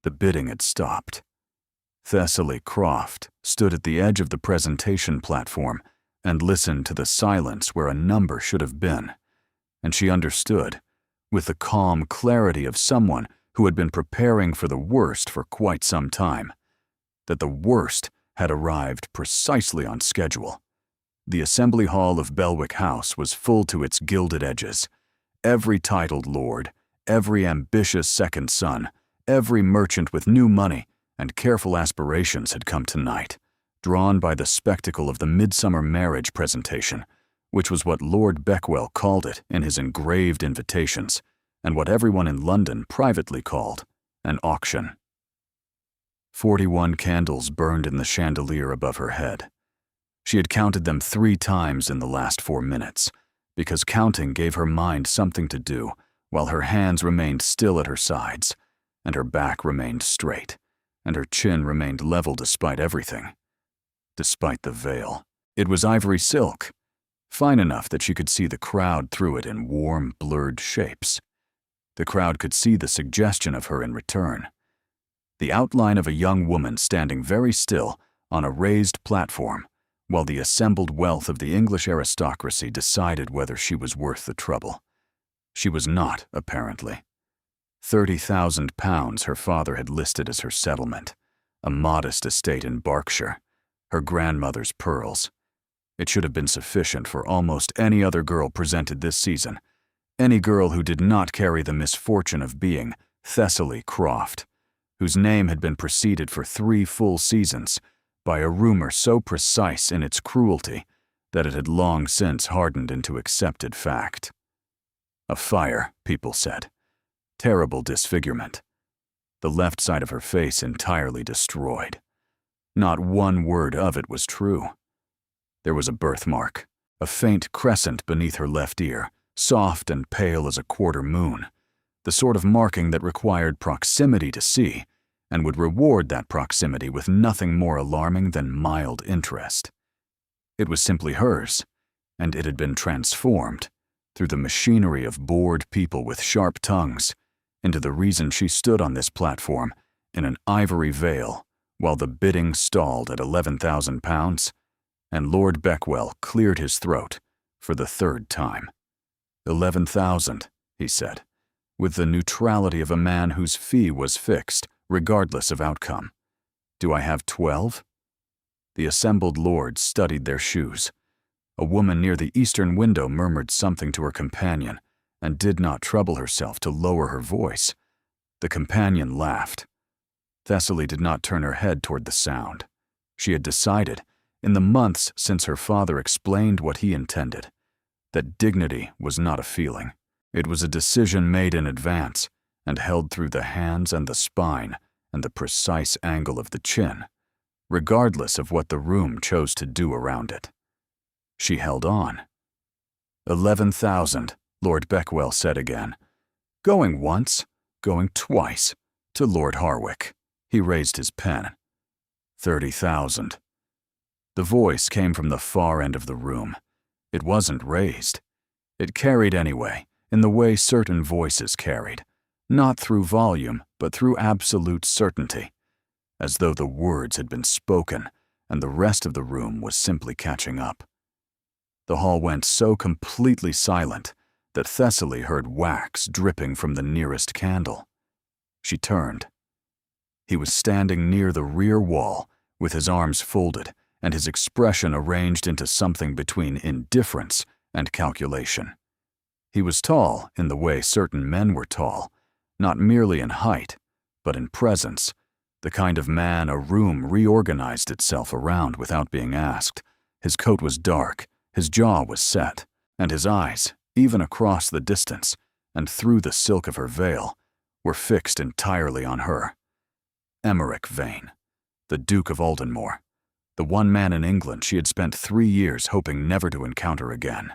The bidding had stopped. Thessaly Croft stood at the edge of the presentation platform and listened to the silence where a number should have been, and she understood, with the calm clarity of someone who had been preparing for the worst for quite some time, that the worst had arrived precisely on schedule. The assembly hall of Belwick House was full to its gilded edges. Every titled lord, every ambitious second son, every merchant with new money and careful aspirations had come tonight, drawn by the spectacle of the midsummer marriage presentation, which was what Lord Beckwell called it in his engraved invitations, and what everyone in London privately called an auction. 41 candles burned in the chandelier above her head. She had counted them 3 times in the last 4 minutes, because counting gave her mind something to do while her hands remained still at her sides, and her back remained straight, and her chin remained level despite everything. Despite the veil. It was ivory silk, fine enough that she could see the crowd through it in warm, blurred shapes. The crowd could see the suggestion of her in return. The outline of a young woman standing very still on a raised platform, while the assembled wealth of the English aristocracy decided whether she was worth the trouble. She was not, apparently. £30,000 her father had listed as her settlement, a modest estate in Berkshire, her grandmother's pearls. It should have been sufficient for almost any other girl presented this season, any girl who did not carry the misfortune of being Thessaly Croft, whose name had been preceded for 3 full seasons by a rumor so precise in its cruelty that it had long since hardened into accepted fact. A fire, people said. Terrible disfigurement. The left side of her face entirely destroyed. Not one word of it was true. There was a birthmark, a faint crescent beneath her left ear, soft and pale as a quarter moon, the sort of marking that required proximity to see, and would reward that proximity with nothing more alarming than mild interest. It was simply hers, and it had been transformed, through the machinery of bored people with sharp tongues, into the reason she stood on this platform in an ivory veil while the bidding stalled at £11,000, and Lord Beckwell cleared his throat for the 3rd time. 11,000, he said, with the neutrality of a man whose fee was fixed, regardless of outcome. Do I have 12? The assembled lords studied their shoes. A woman near the eastern window murmured something to her companion and did not trouble herself to lower her voice. The companion laughed. Thessaly did not turn her head toward the sound. She had decided, in the months since her father explained what he intended, that dignity was not a feeling. It was a decision made in advance and held through the hands and the spine and the precise angle of the chin, regardless of what the room chose to do around it. She held on. 11,000, Lord Beckwell said again. Going once, going twice, to Lord Harwick. He raised his pen. 30,000. The voice came from the far end of the room. It wasn't raised. It carried anyway, in the way certain voices carried, not through volume, but through absolute certainty, as though the words had been spoken and the rest of the room was simply catching up. The hall went so completely silent that Thessaly heard wax dripping from the nearest candle. She turned. He was standing near the rear wall, with his arms folded and his expression arranged into something between indifference and calculation. He was tall in the way certain men were tall, not merely in height, but in presence, the kind of man a room reorganized itself around without being asked. His coat was dark, his jaw was set, and his eyes, even across the distance and through the silk of her veil, were fixed entirely on her. Emmerich Vane, the Duke of Aldenmore, the one man in England she had spent 3 years hoping never to encounter again.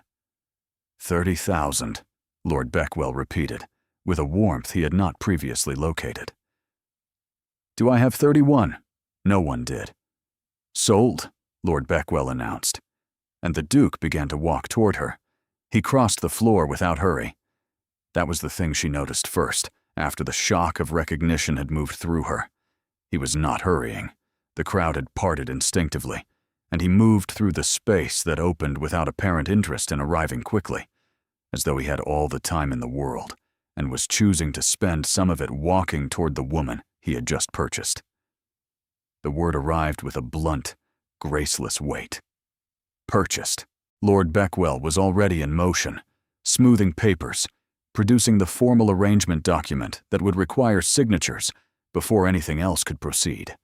30,000, Lord Beckwell repeated, with a warmth he had not previously located. Do I have 31? No one did. Sold, Lord Beckwell announced, and the Duke began to walk toward her. He crossed the floor without hurry. That was the thing she noticed first, after the shock of recognition had moved through her. He was not hurrying. The crowd had parted instinctively, and he moved through the space that opened without apparent interest in arriving quickly, as though he had all the time in the world and was choosing to spend some of it walking toward the woman he had just purchased. The word arrived with a blunt, graceless weight. Purchased. Lord Beckwell was already in motion, smoothing papers, producing the formal arrangement document that would require signatures before anything else could proceed.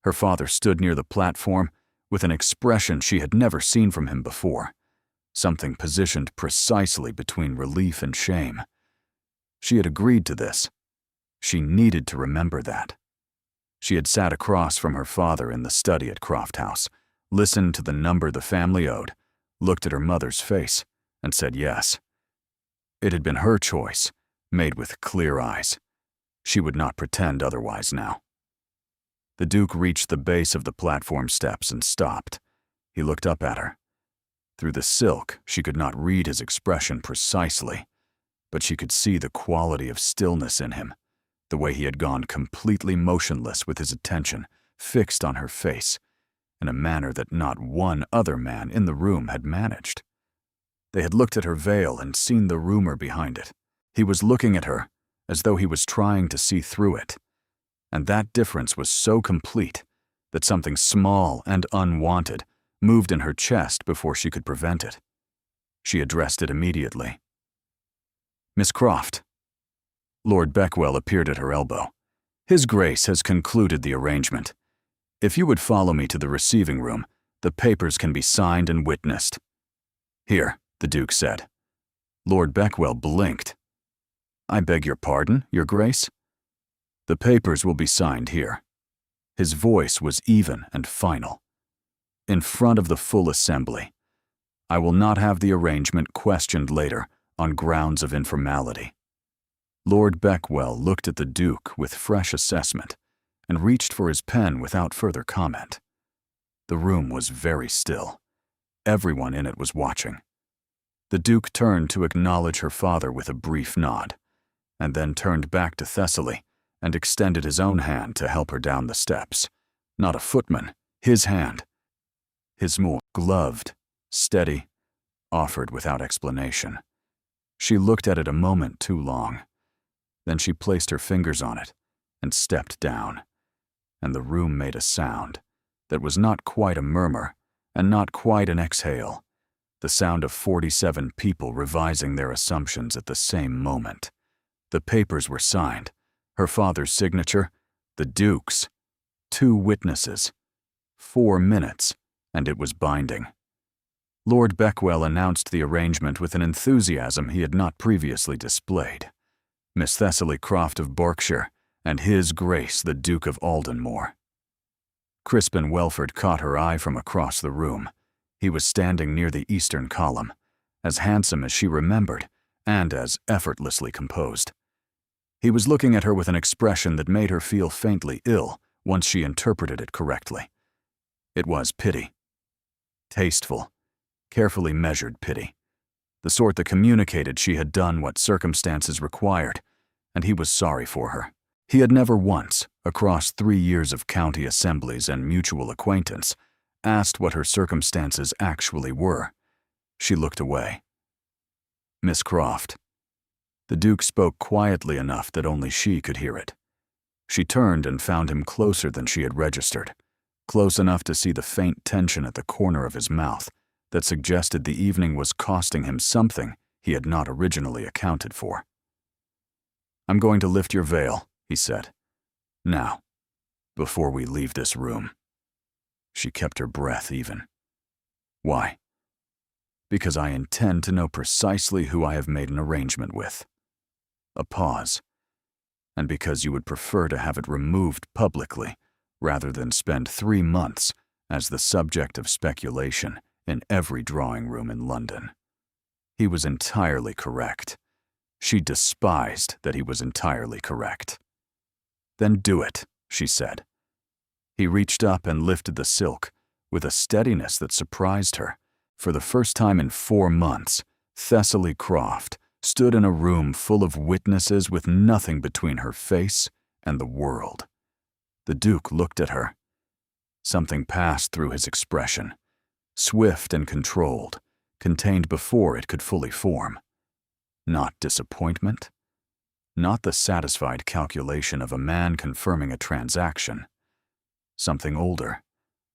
Her father stood near the platform with an expression she had never seen from him before, something positioned precisely between relief and shame. She had agreed to this. She needed to remember that. She had sat across from her father in the study at Croft House, listened to the number the family owed, looked at her mother's face, and said yes. It had been her choice, made with clear eyes. She would not pretend otherwise now. The Duke reached the base of the platform steps and stopped. He looked up at her. Through the silk, she could not read his expression precisely, but she could see the quality of stillness in him, the way he had gone completely motionless with his attention fixed on her face, in a manner that not one other man in the room had managed. They had looked at her veil and seen the rumor behind it. He was looking at her as though he was trying to see through it, and that difference was so complete that something small and unwanted moved in her chest before she could prevent it. She addressed it immediately. "Miss Croft." Lord Beckwell appeared at her elbow. "His Grace has concluded the arrangement. If you would follow me to the receiving room, the papers can be signed and witnessed." "Here," the Duke said. Lord Beckwell blinked. "I beg your pardon, Your Grace?" "The papers will be signed here." His voice was even and final. "In front of the full assembly. I will not have the arrangement questioned later on grounds of informality." Lord Beckwell looked at the Duke with fresh assessment and reached for his pen without further comment. The room was very still. Everyone in it was watching. The Duke turned to acknowledge her father with a brief nod, and then turned back to Thessaly and extended his own hand to help her down the steps. Not a footman, his hand. His more gloved, steady, offered without explanation. She looked at it a moment too long. Then she placed her fingers on it and stepped down, and the room made a sound that was not quite a murmur and not quite an exhale, the sound of 47 people revising their assumptions at the same moment. The papers were signed, her father's signature, the Duke's, 2 witnesses, 4 minutes, and it was binding. Lord Beckwell announced the arrangement with an enthusiasm he had not previously displayed. Miss Thessaly Croft of Berkshire, and His Grace the Duke of Aldenmore. Crispin Welford caught her eye from across the room. He was standing near the eastern column, as handsome as she remembered, and as effortlessly composed. He was looking at her with an expression that made her feel faintly ill once she interpreted it correctly. It was pity. Tasteful, carefully measured pity. The sort that communicated she had done what circumstances required, and he was sorry for her. He had never once, across 3 years of county assemblies and mutual acquaintance, asked what her circumstances actually were. She looked away. "Miss Croft." The Duke spoke quietly enough that only she could hear it. She turned and found him closer than she had registered, close enough to see the faint tension at the corner of his mouth that suggested the evening was costing him something he had not originally accounted for. "I'm going to lift your veil," he said. "Now, before we leave this room." She kept her breath even. "Why?" "Because I intend to know precisely who I have made an arrangement with." A pause. "And because you would prefer to have it removed publicly, rather than spend 3 months as the subject of speculation in every drawing room in London." He was entirely correct. She despised that he was entirely correct. "Then do it," she said. He reached up and lifted the silk with a steadiness that surprised her. For the first time in 4 months, Thessaly Croft stood in a room full of witnesses with nothing between her face and the world. The Duke looked at her. Something passed through his expression, swift and controlled, contained before it could fully form. Not disappointment, not the satisfied calculation of a man confirming a transaction. Something older,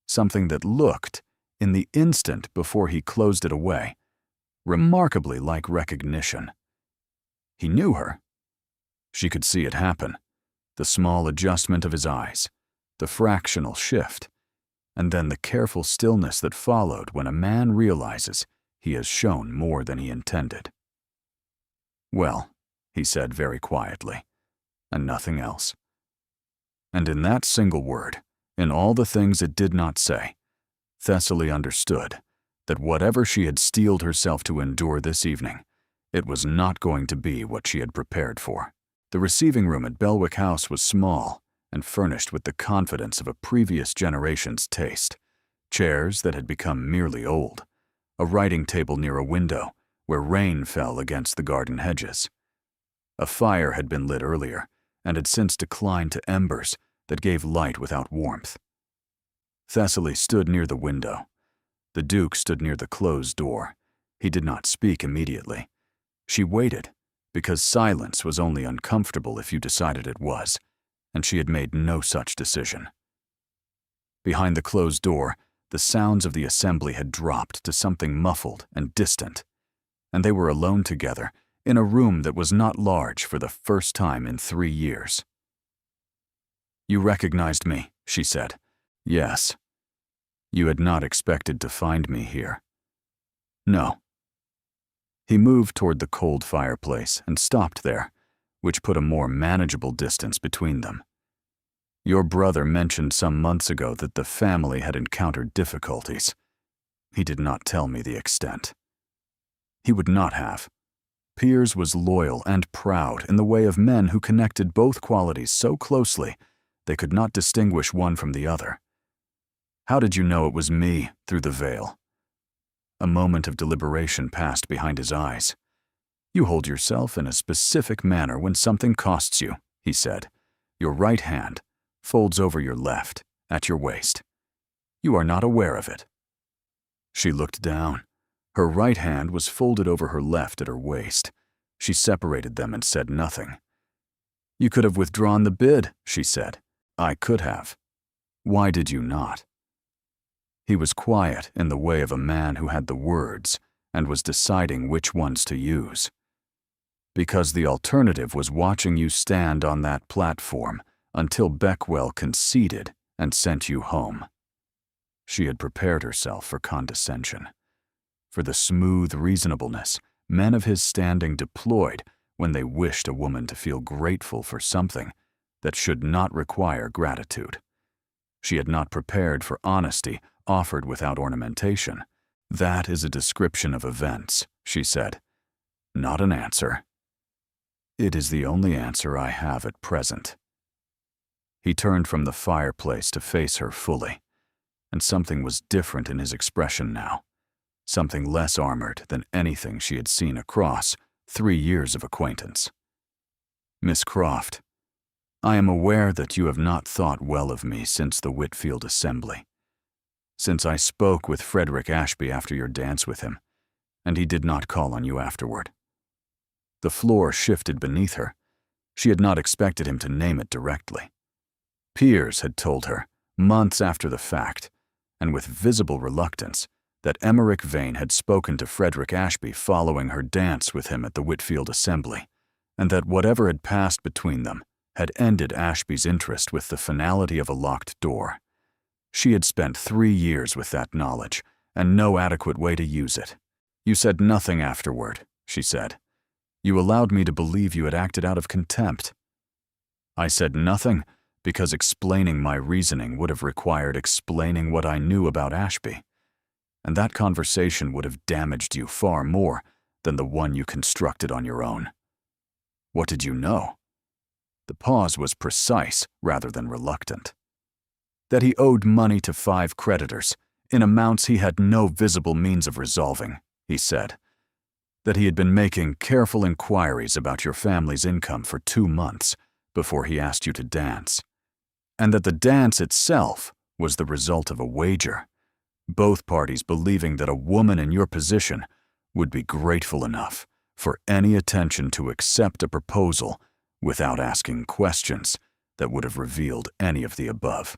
something that looked, in the instant before he closed it away, remarkably like recognition. He knew her. She could see it happen, the small adjustment of his eyes, the fractional shift, and then the careful stillness that followed when a man realizes he has shown more than he intended. "Well," he said very quietly, and nothing else. And in that single word, in all the things it did not say, Thessaly understood that whatever she had steeled herself to endure this evening, it was not going to be what she had prepared for. The receiving room at Belwick House was small and furnished with the confidence of a previous generation's taste. Chairs that had become merely old, a writing table near a window where rain fell against the garden hedges. A fire had been lit earlier and had since declined to embers that gave light without warmth. Thessaly stood near the window. The Duke stood near the closed door. He did not speak immediately. She waited, because silence was only uncomfortable if you decided it was, and she had made no such decision. Behind the closed door, the sounds of the assembly had dropped to something muffled and distant, and they were alone together in a room that was not large for the first time in 3 years. "You recognized me," she said. "Yes." "You had not expected to find me here." "No." He moved toward the cold fireplace and stopped there, which put a more manageable distance between them. "Your brother mentioned some months ago that the family had encountered difficulties. He did not tell me the extent." He would not have. Piers was loyal and proud in the way of men who connected both qualities so closely they could not distinguish one from the other. "How did you know it was me through the veil?" A moment of deliberation passed behind his eyes. "You hold yourself in a specific manner when something costs you," he said. "Your right hand folds over your left, at your waist. You are not aware of it." She looked down. Her right hand was folded over her left at her waist. She separated them and said nothing. "You could have withdrawn the bid," she said. "I could have. Why did you not?" He was quiet in the way of a man who had the words and was deciding which ones to use. "Because the alternative was watching you stand on that platform until Beckwell conceded and sent you home." She had prepared herself for condescension, for the smooth reasonableness men of his standing deployed when they wished a woman to feel grateful for something that should not require gratitude. She had not prepared for honesty offered without ornamentation. "That is a description of events," she said, "not an answer." "It is the only answer I have at present." He turned from the fireplace to face her fully, and something was different in his expression now, something less armored than anything she had seen across 3 years of acquaintance. "Miss Croft, I am aware that you have not thought well of me since the Whitfield Assembly, since I spoke with Frederick Ashby after your dance with him, and he did not call on you afterward." The floor shifted beneath her. She had not expected him to name it directly. Piers had told her, months after the fact, and with visible reluctance, that Emmerich Vane had spoken to Frederick Ashby following her dance with him at the Whitfield Assembly, and that whatever had passed between them had ended Ashby's interest with the finality of a locked door. She had spent 3 years with that knowledge, and no adequate way to use it. "You said nothing afterward," she said. "You allowed me to believe you had acted out of contempt." "I said nothing because explaining my reasoning would have required explaining what I knew about Ashby, and that conversation would have damaged you far more than the one you constructed on your own." "What did you know?" The pause was precise rather than reluctant. "That he owed money to 5 creditors, in amounts he had no visible means of resolving," he said. that he had been making careful inquiries about your family's income for 2 months before he asked you to dance, and that the dance itself was the result of a wager, both parties believing that a woman in your position would be grateful enough for any attention to accept a proposal without asking questions that would have revealed any of the above.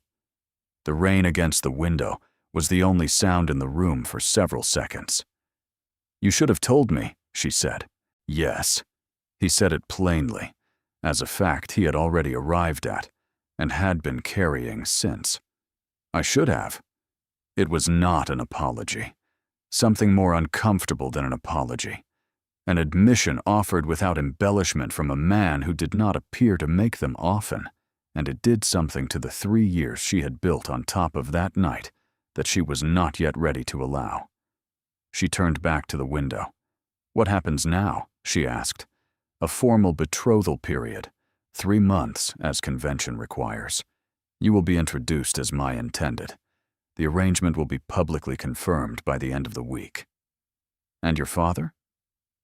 The rain against the window was the only sound in the room for several seconds. "You should have told me," she said. Yes. He said it plainly, as a fact he had already arrived at and had been carrying since. "I should have." It was not an apology. Something more uncomfortable than an apology. An admission offered without embellishment from a man who did not appear to make them often, and it did something to the 3 years she had built on top of that night that she was not yet ready to allow. She turned back to the window. "What happens now?" she asked. "A formal betrothal period, 3 months as convention requires. You will be introduced as my intended. The arrangement will be publicly confirmed by the end of the week." "And your father?"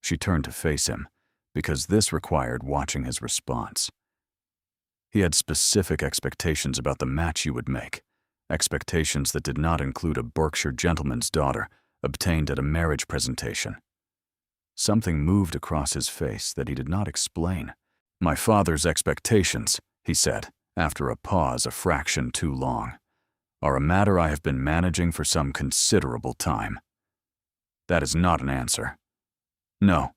She turned to face him, because this required watching his response. He had specific expectations about the match you would make, expectations that did not include a Berkshire gentleman's daughter obtained at a marriage presentation. Something moved across his face that he did not explain. "My father's expectations," he said, after a pause a fraction too long, "are a matter I have been managing for some considerable time." "That is not an answer." "No."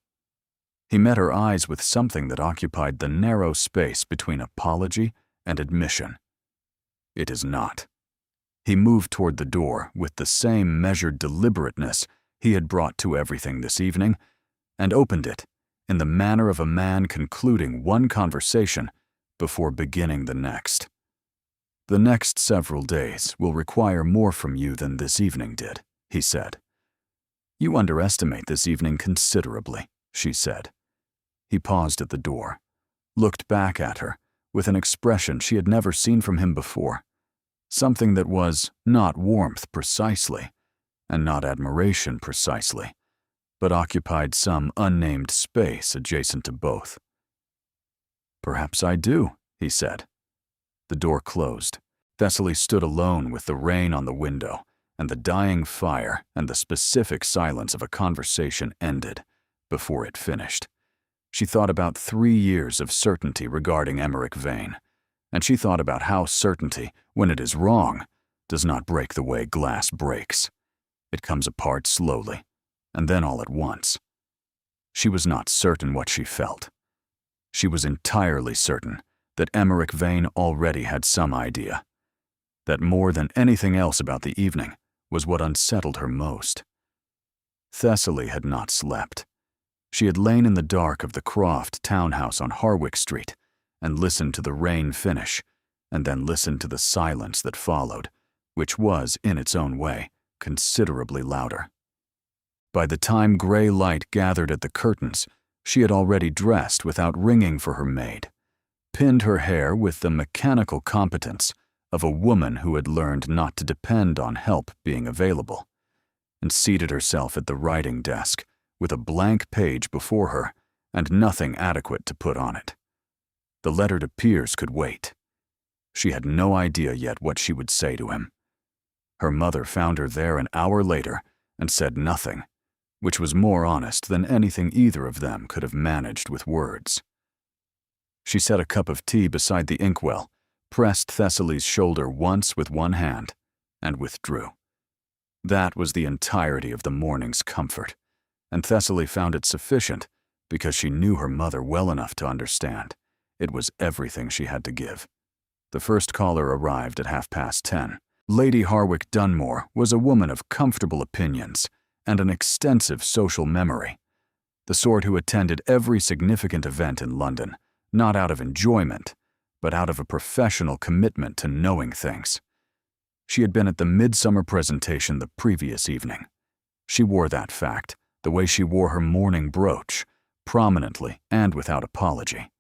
He met her eyes with something that occupied the narrow space between apology and admission. "It is not." He moved toward the door with the same measured deliberateness he had brought to everything this evening, and opened it in the manner of a man concluding one conversation before beginning the next. "The next several days will require more from you than this evening did," he said. "You underestimate this evening considerably," she said. He paused at the door, looked back at her with an expression she had never seen from him before, something that was not warmth precisely, and not admiration precisely, but occupied some unnamed space adjacent to both. "Perhaps I do," he said. The door closed. Thessaly stood alone with the rain on the window, and the dying fire and the specific silence of a conversation ended before it finished. She thought about 3 years of certainty regarding Emmerich Vane, and she thought about how certainty, when it is wrong, does not break the way glass breaks. It comes apart slowly, and then all at once. She was not certain what she felt. She was entirely certain that Emmerich Vane already had some idea. That more than anything else about the evening was what unsettled her most. Thessaly had not slept. She had lain in the dark of the Croft townhouse on Harwick Street and listened to the rain finish, and then listened to the silence that followed, which was, in its own way, considerably louder. By the time gray light gathered at the curtains, she had already dressed without ringing for her maid, pinned her hair with the mechanical competence of a woman who had learned not to depend on help being available, and seated herself at the writing desk with a blank page before her and nothing adequate to put on it. The letter to Piers could wait. She had no idea yet what she would say to him. Her mother found her there an hour later and said nothing, which was more honest than anything either of them could have managed with words. She set a cup of tea beside the inkwell, pressed Thessaly's shoulder once with one hand, and withdrew. That was the entirety of the morning's comfort, and Thessaly found it sufficient because she knew her mother well enough to understand. It was everything she had to give. The first caller arrived at 10:30. Lady Harwick Dunmore was a woman of comfortable opinions and an extensive social memory, the sort who attended every significant event in London, not out of enjoyment, but out of a professional commitment to knowing things. She had been at the midsummer presentation the previous evening. She wore that fact, the way she wore her mourning brooch, prominently and without apology.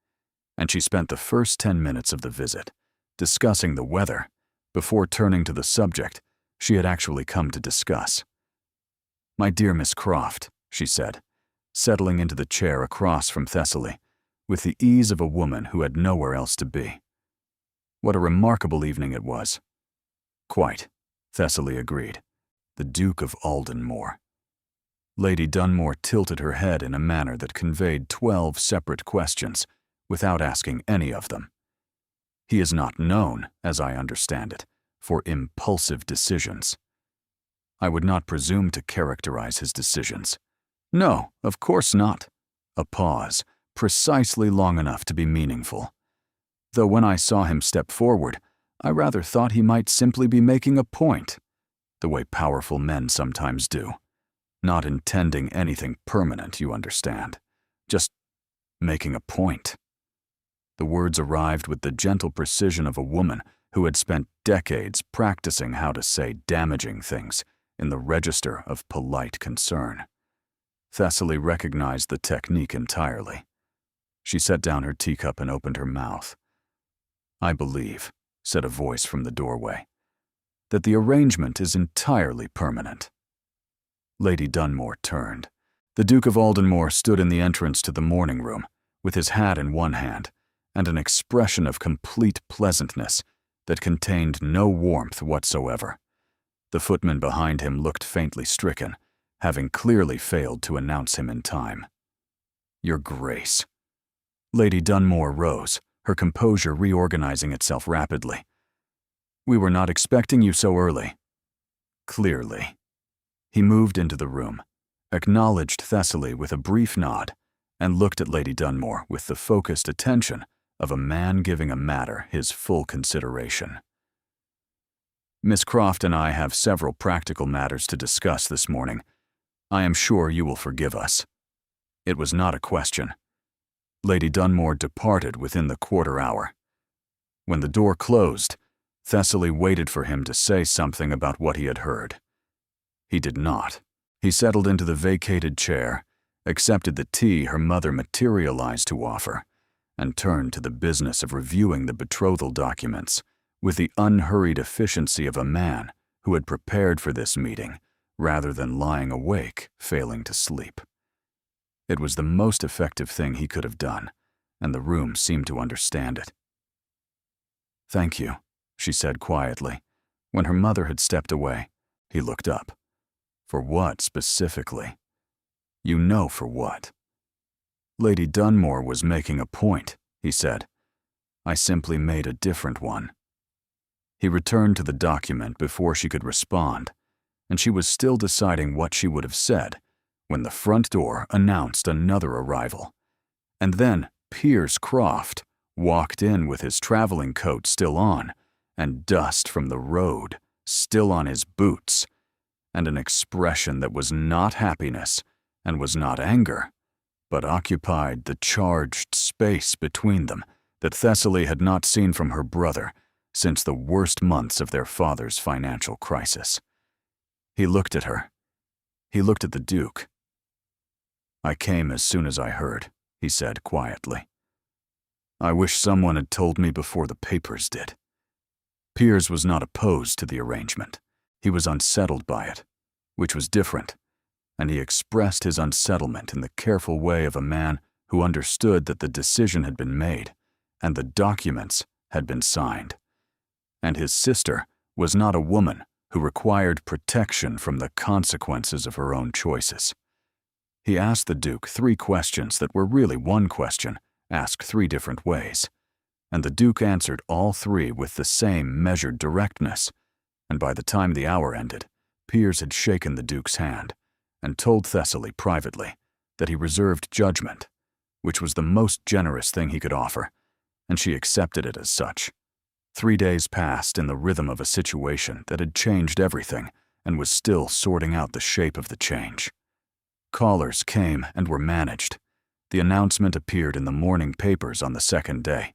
And she spent the first 10 minutes of the visit discussing the weather before turning to the subject she had actually come to discuss. "My dear Miss Croft," she said, settling into the chair across from Thessaly, with the ease of a woman who had nowhere else to be. What a remarkable evening it was. Quite, Thessaly agreed. The Duke of Aldenmore. Lady Dunmore tilted her head in a manner that conveyed 12 separate questions, without asking any of them. He is not known, as I understand it, for impulsive decisions. I would not presume to characterize his decisions. No, of course not. A pause, precisely long enough to be meaningful. Though when I saw him step forward, I rather thought he might simply be making a point, the way powerful men sometimes do. Not intending anything permanent, you understand. Just making a point. The words arrived with the gentle precision of a woman who had spent decades practicing how to say damaging things in the register of polite concern. Thessaly recognized the technique entirely. She set down her teacup and opened her mouth. "I believe," said a voice from the doorway, "that the arrangement is entirely permanent." Lady Dunmore turned. The Duke of Aldenmore stood in the entrance to the morning room, with his hat in one hand, and an expression of complete pleasantness that contained no warmth whatsoever. The footman behind him looked faintly stricken, having clearly failed to announce him in time. "Your Grace." Lady Dunmore rose, her composure reorganizing itself rapidly. "We were not expecting you so early." "Clearly." He moved into the room, acknowledged Thessaly with a brief nod, and looked at Lady Dunmore with the focused attention of a man giving a matter his full consideration. "Miss Croft and I have several practical matters to discuss this morning. I am sure you will forgive us." It was not a question. Lady Dunmore departed within the quarter hour. When the door closed, Thessaly waited for him to say something about what he had heard. He did not. He settled into the vacated chair, accepted the tea her mother materialized to offer, and turned to the business of reviewing the betrothal documents with the unhurried efficiency of a man who had prepared for this meeting rather than lying awake, failing to sleep. It was the most effective thing he could have done, and the room seemed to understand it. "Thank you," she said quietly. When her mother had stepped away, he looked up. "For what, specifically?" "You know for what." "Lady Dunmore was making a point," he said. "I simply made a different one." He returned to the document before she could respond, and she was still deciding what she would have said when the front door announced another arrival. And then Piers Croft walked in with his traveling coat still on, and dust from the road still on his boots, and an expression that was not happiness and was not anger, but occupied the charged space between them that Thessaly had not seen from her brother since the worst months of their father's financial crisis. He looked at her. He looked at the Duke. "I came as soon as I heard," he said quietly. "I wish someone had told me before the papers did." Piers was not opposed to the arrangement. He was unsettled by it, which was different, and he expressed his unsettlement in the careful way of a man who understood that the decision had been made and the documents had been signed. And his sister was not a woman who required protection from the consequences of her own choices. He asked the Duke 3 questions that were really one question, asked 3 different ways, and the Duke answered all 3 with the same measured directness, and by the time the hour ended, Piers had shaken the Duke's hand and told Thessaly privately that he reserved judgment, which was the most generous thing he could offer, and she accepted it as such. 3 days passed in the rhythm of a situation that had changed everything and was still sorting out the shape of the change. Callers came and were managed. The announcement appeared in the morning papers on the second day.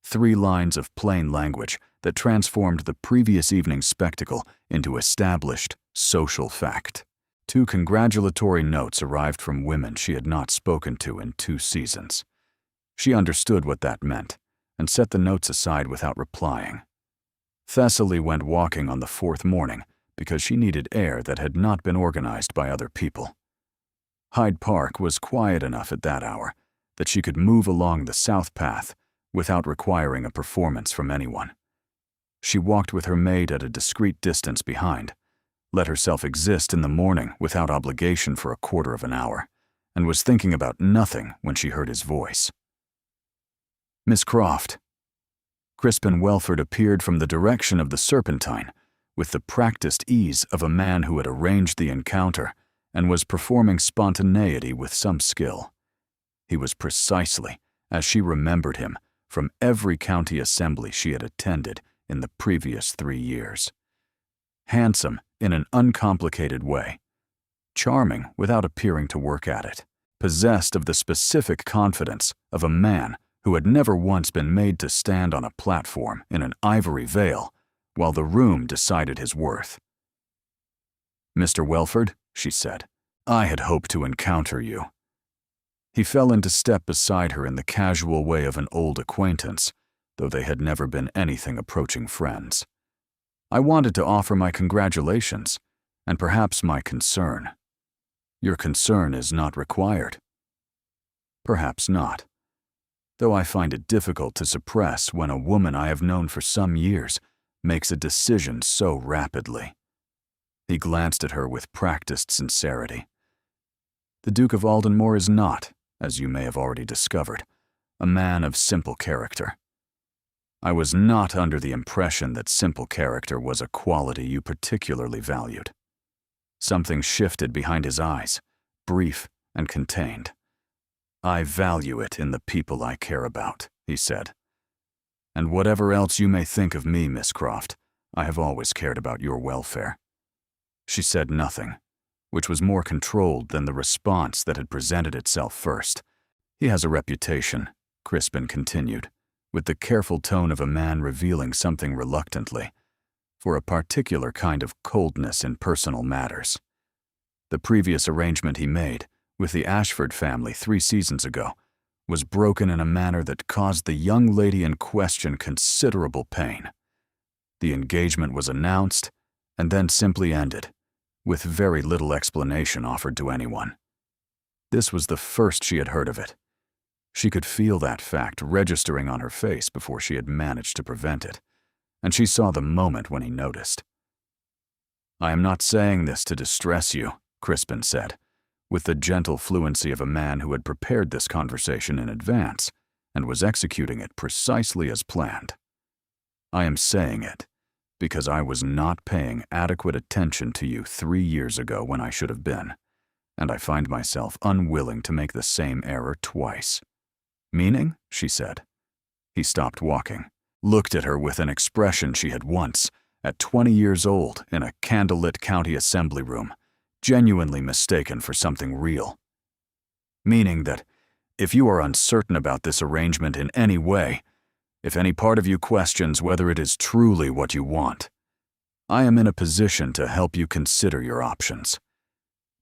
3 lines of plain language that transformed the previous evening's spectacle into established social fact. 2 congratulatory notes arrived from women she had not spoken to in 2 seasons. She understood what that meant and set the notes aside without replying. Thessaly went walking on the 4th morning because she needed air that had not been organized by other people. Hyde Park was quiet enough at that hour that she could move along the South Path without requiring a performance from anyone. She walked with her maid at a discreet distance behind, let herself exist in the morning without obligation for a quarter of an hour, and was thinking about nothing when she heard his voice. "Miss Croft." Crispin Welford appeared from the direction of the Serpentine with the practiced ease of a man who had arranged the encounter and was performing spontaneity with some skill. He was precisely as she remembered him from every county assembly she had attended in the previous 3 years. Handsome in an uncomplicated way, charming without appearing to work at it, possessed of the specific confidence of a man who had never once been made to stand on a platform in an ivory veil while the room decided his worth. "Mr. Welford," she said, "I had hoped to encounter you." He fell into step beside her in the casual way of an old acquaintance, though they had never been anything approaching friends. "I wanted to offer my congratulations, and perhaps my concern." "Your concern is not required." "Perhaps not, though I find it difficult to suppress when a woman I have known for some years makes a decision so rapidly." He glanced at her with practiced sincerity. "The Duke of Aldenmore is not, as you may have already discovered, a man of simple character. I was not under the impression that simple character was a quality you particularly valued." Something shifted behind his eyes, brief and contained. "I value it in the people I care about," he said. "And whatever else you may think of me, Miss Croft, I have always cared about your welfare." She said nothing, which was more controlled than the response that had presented itself first. "He has a reputation," Crispin continued, with the careful tone of a man revealing something reluctantly, "for a particular kind of coldness in personal matters. The previous arrangement he made with the Ashford family 3 seasons ago was broken in a manner that caused the young lady in question considerable pain. The engagement was announced and then simply ended, with very little explanation offered to anyone. This was the first she had heard of it. She could feel that fact registering on her face before she had managed to prevent it, and she saw the moment when he noticed. "I am not saying this to distress you," Crispin said, with the gentle fluency of a man who had prepared this conversation in advance and was executing it precisely as planned. "I am saying it because I was not paying adequate attention to you 3 years ago when I should have been, and I find myself unwilling to make the same error twice." "Meaning?" she said. He stopped walking, looked at her with an expression she had once, at 20 years old in a candlelit county assembly room, genuinely mistaken for something real. "Meaning that if you are uncertain about this arrangement in any way, if any part of you questions whether it is truly what you want, I am in a position to help you consider your options.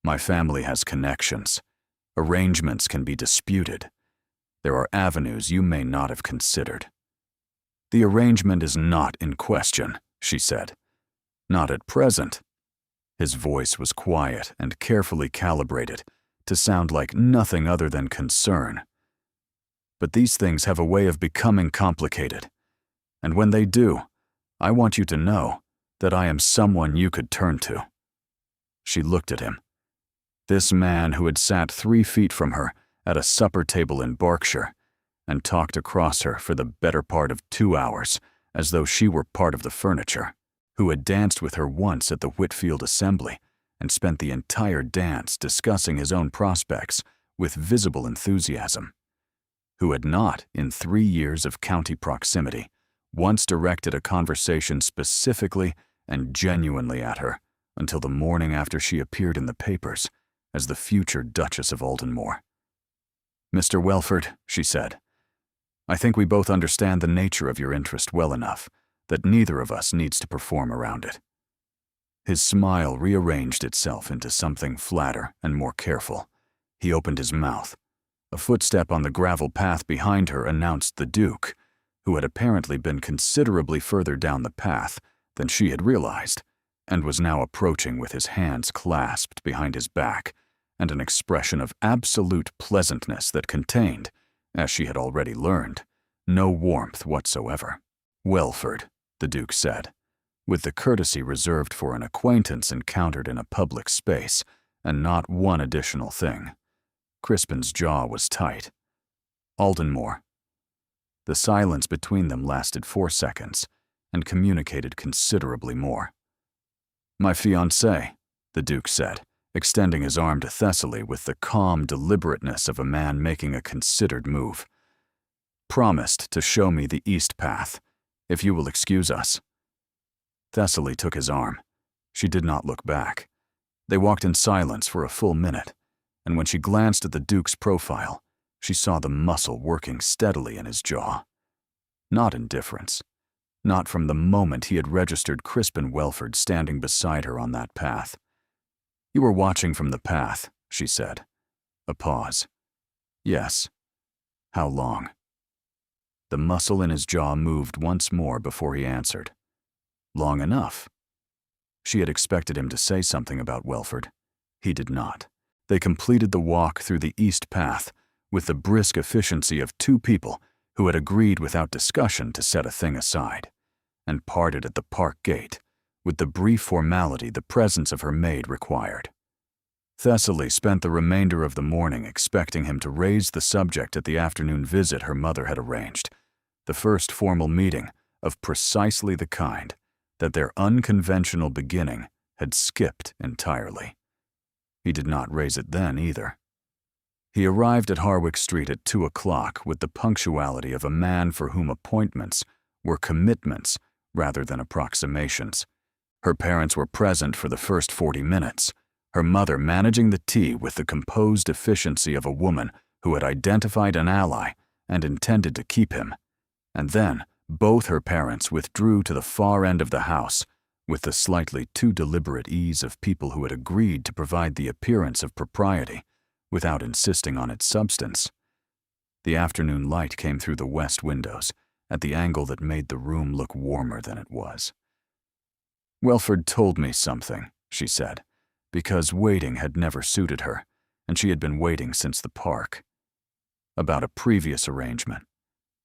My family has connections. Arrangements can be disputed. There are avenues you may not have considered. The arrangement is not in question," she said. "Not at present." His voice was quiet and carefully calibrated to sound like nothing other than concern. "But these things have a way of becoming complicated, and when they do, I want you to know that I am someone you could turn to." She looked at him. This man who had sat 3 feet from her at a supper table in Berkshire and talked across her for the better part of 2 hours as though she were part of the furniture, who had danced with her once at the Whitfield Assembly and spent the entire dance discussing his own prospects with visible enthusiasm, who had not, in 3 years of county proximity, once directed a conversation specifically and genuinely at her until the morning after she appeared in the papers as the future Duchess of Aldenmore. "Mr. Welford," she said, "I think we both understand the nature of your interest well enough that neither of us needs to perform around it." His smile rearranged itself into something flatter and more careful. He opened his mouth. A footstep on the gravel path behind her announced the Duke, who had apparently been considerably further down the path than she had realized, and was now approaching with his hands clasped behind his back and an expression of absolute pleasantness that contained, as she had already learned, no warmth whatsoever. "Welford," the Duke said, with the courtesy reserved for an acquaintance encountered in a public space, and not one additional thing. Crispin's jaw was tight. "Aldenmore." The silence between them lasted 4 seconds, and communicated considerably more. "My fiancée," the Duke said, extending his arm to Thessaly with the calm deliberateness of a man making a considered move, "promised to show me the east path, if you will excuse us." Thessaly took his arm. She did not look back. They walked in silence for a full minute, and when she glanced at the Duke's profile, she saw the muscle working steadily in his jaw. Not indifference. Not from the moment he had registered Crispin Welford standing beside her on that path. "You were watching from the path," she said. A pause. "Yes. How long?" The muscle in his jaw moved once more before he answered. "Long enough." She had expected him to say something about Welford. He did not. They completed the walk through the east path with the brisk efficiency of 2 people who had agreed without discussion to set a thing aside, and parted at the park gate with the brief formality the presence of her maid required. Thessaly spent the remainder of the morning expecting him to raise the subject at the afternoon visit her mother had arranged, the first formal meeting of precisely the kind that their unconventional beginning had skipped entirely. He did not raise it then either. He arrived at Harwick Street at 2 o'clock with the punctuality of a man for whom appointments were commitments rather than approximations. Her parents were present for the first 40 minutes, her mother managing the tea with the composed efficiency of a woman who had identified an ally and intended to keep him, and then both her parents withdrew to the far end of the house with the slightly too deliberate ease of people who had agreed to provide the appearance of propriety without insisting on its substance. The afternoon light came through the west windows at the angle that made the room look warmer than it was. "Welford told me something," she said, because waiting had never suited her, and she had been waiting since the park. "About a previous arrangement.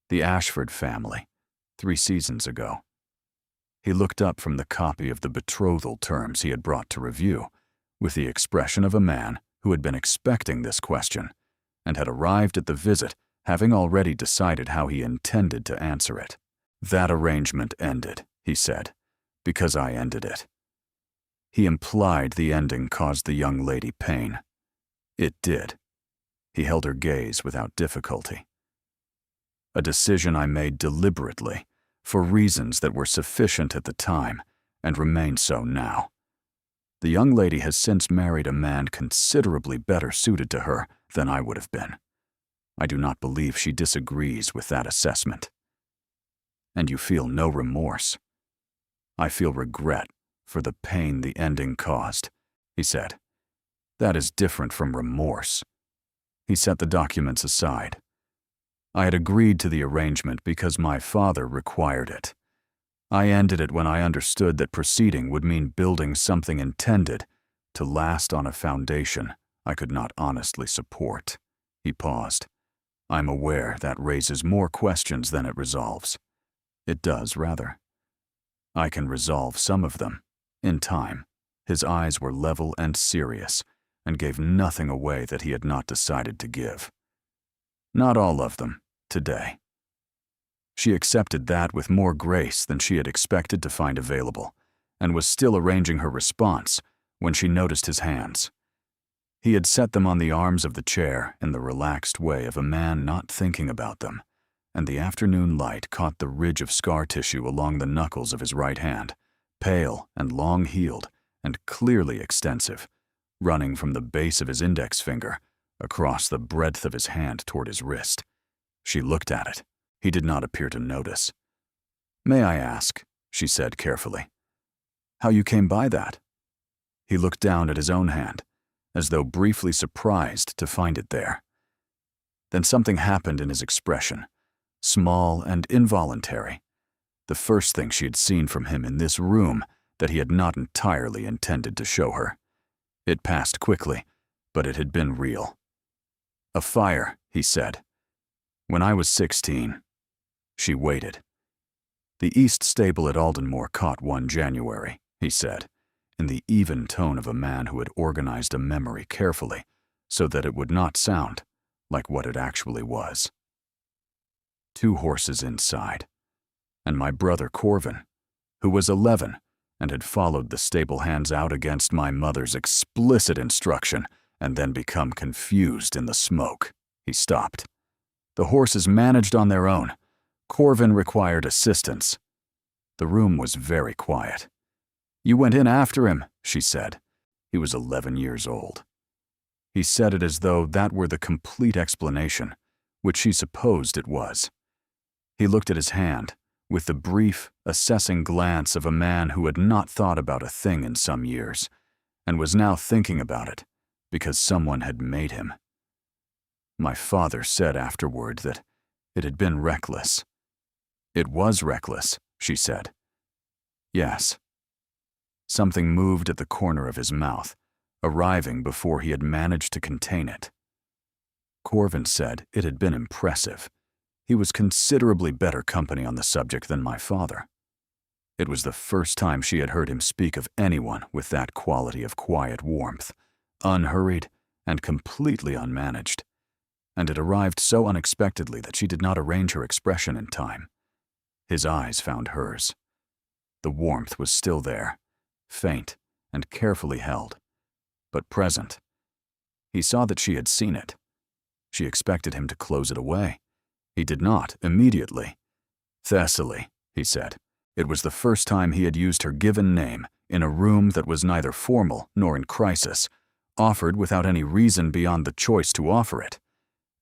The Ashford family, 3 seasons ago." He looked up from the copy of the betrothal terms he had brought to review, with the expression of a man who had been expecting this question, and had arrived at the visit having already decided how he intended to answer it. "That arrangement ended," he said, "because I ended it." He implied the ending caused the young lady pain. It did. He held her gaze without difficulty. "A decision I made deliberately, for reasons that were sufficient at the time, and remain so now. The young lady has since married a man considerably better suited to her than I would have been. I do not believe she disagrees with that assessment." "And you feel no remorse?" "I feel regret for the pain the ending caused," he said. "That is different from remorse." He set the documents aside. "I had agreed to the arrangement because my father required it. I ended it when I understood that proceeding would mean building something intended to last on a foundation I could not honestly support." He paused. "I'm aware that raises more questions than it resolves." "It does, rather." "I can resolve some of them, in time." His eyes were level and serious, and gave nothing away that he had not decided to give. "Not all of them, today." She accepted that with more grace than she had expected to find available, and was still arranging her response when she noticed his hands. He had set them on the arms of the chair in the relaxed way of a man not thinking about them, and the afternoon light caught the ridge of scar tissue along the knuckles of his right hand, pale and long-heeled and clearly extensive, running from the base of his index finger across the breadth of his hand toward his wrist. She looked at it. He did not appear to notice. "May I ask," she said carefully, "how you came by that?" He looked down at his own hand, as though briefly surprised to find it there. Then something happened in his expression, small and involuntary, the first thing she had seen from him in this room that he had not entirely intended to show her. It passed quickly, but it had been real. "A fire," he said. "When I was 16. She waited. "The East Stable at Aldenmore caught one January," he said, in the even tone of a man who had organized a memory carefully so that it would not sound like what it actually was. 2 horses inside, and my brother Corvin, who was 11 and had followed the stable hands out against my mother's explicit instruction and then become confused in the smoke. He stopped. "The horses managed on their own. Corvin required assistance." The room was very quiet. "You went in after him," she said. He was 11 years old. He said it as though that were the complete explanation, which she supposed it was. He looked at his hand with the brief, assessing glance of a man who had not thought about a thing in some years, and was now thinking about it because someone had made him. My father said afterward that it had been reckless. "It was reckless," she said. "Yes." Something moved at the corner of his mouth, arriving before he had managed to contain it. Corvin said it had been impressive. He was considerably better company on the subject than my father. It was the first time she had heard him speak of anyone with that quality of quiet warmth, unhurried and completely unmanaged, and it arrived so unexpectedly that she did not arrange her expression in time. His eyes found hers. The warmth was still there, faint and carefully held, but present. He saw that she had seen it. She expected him to close it away. He did not immediately. "Thessaly," he said. It was the first time he had used her given name in a room that was neither formal nor in crisis, offered without any reason beyond the choice to offer it,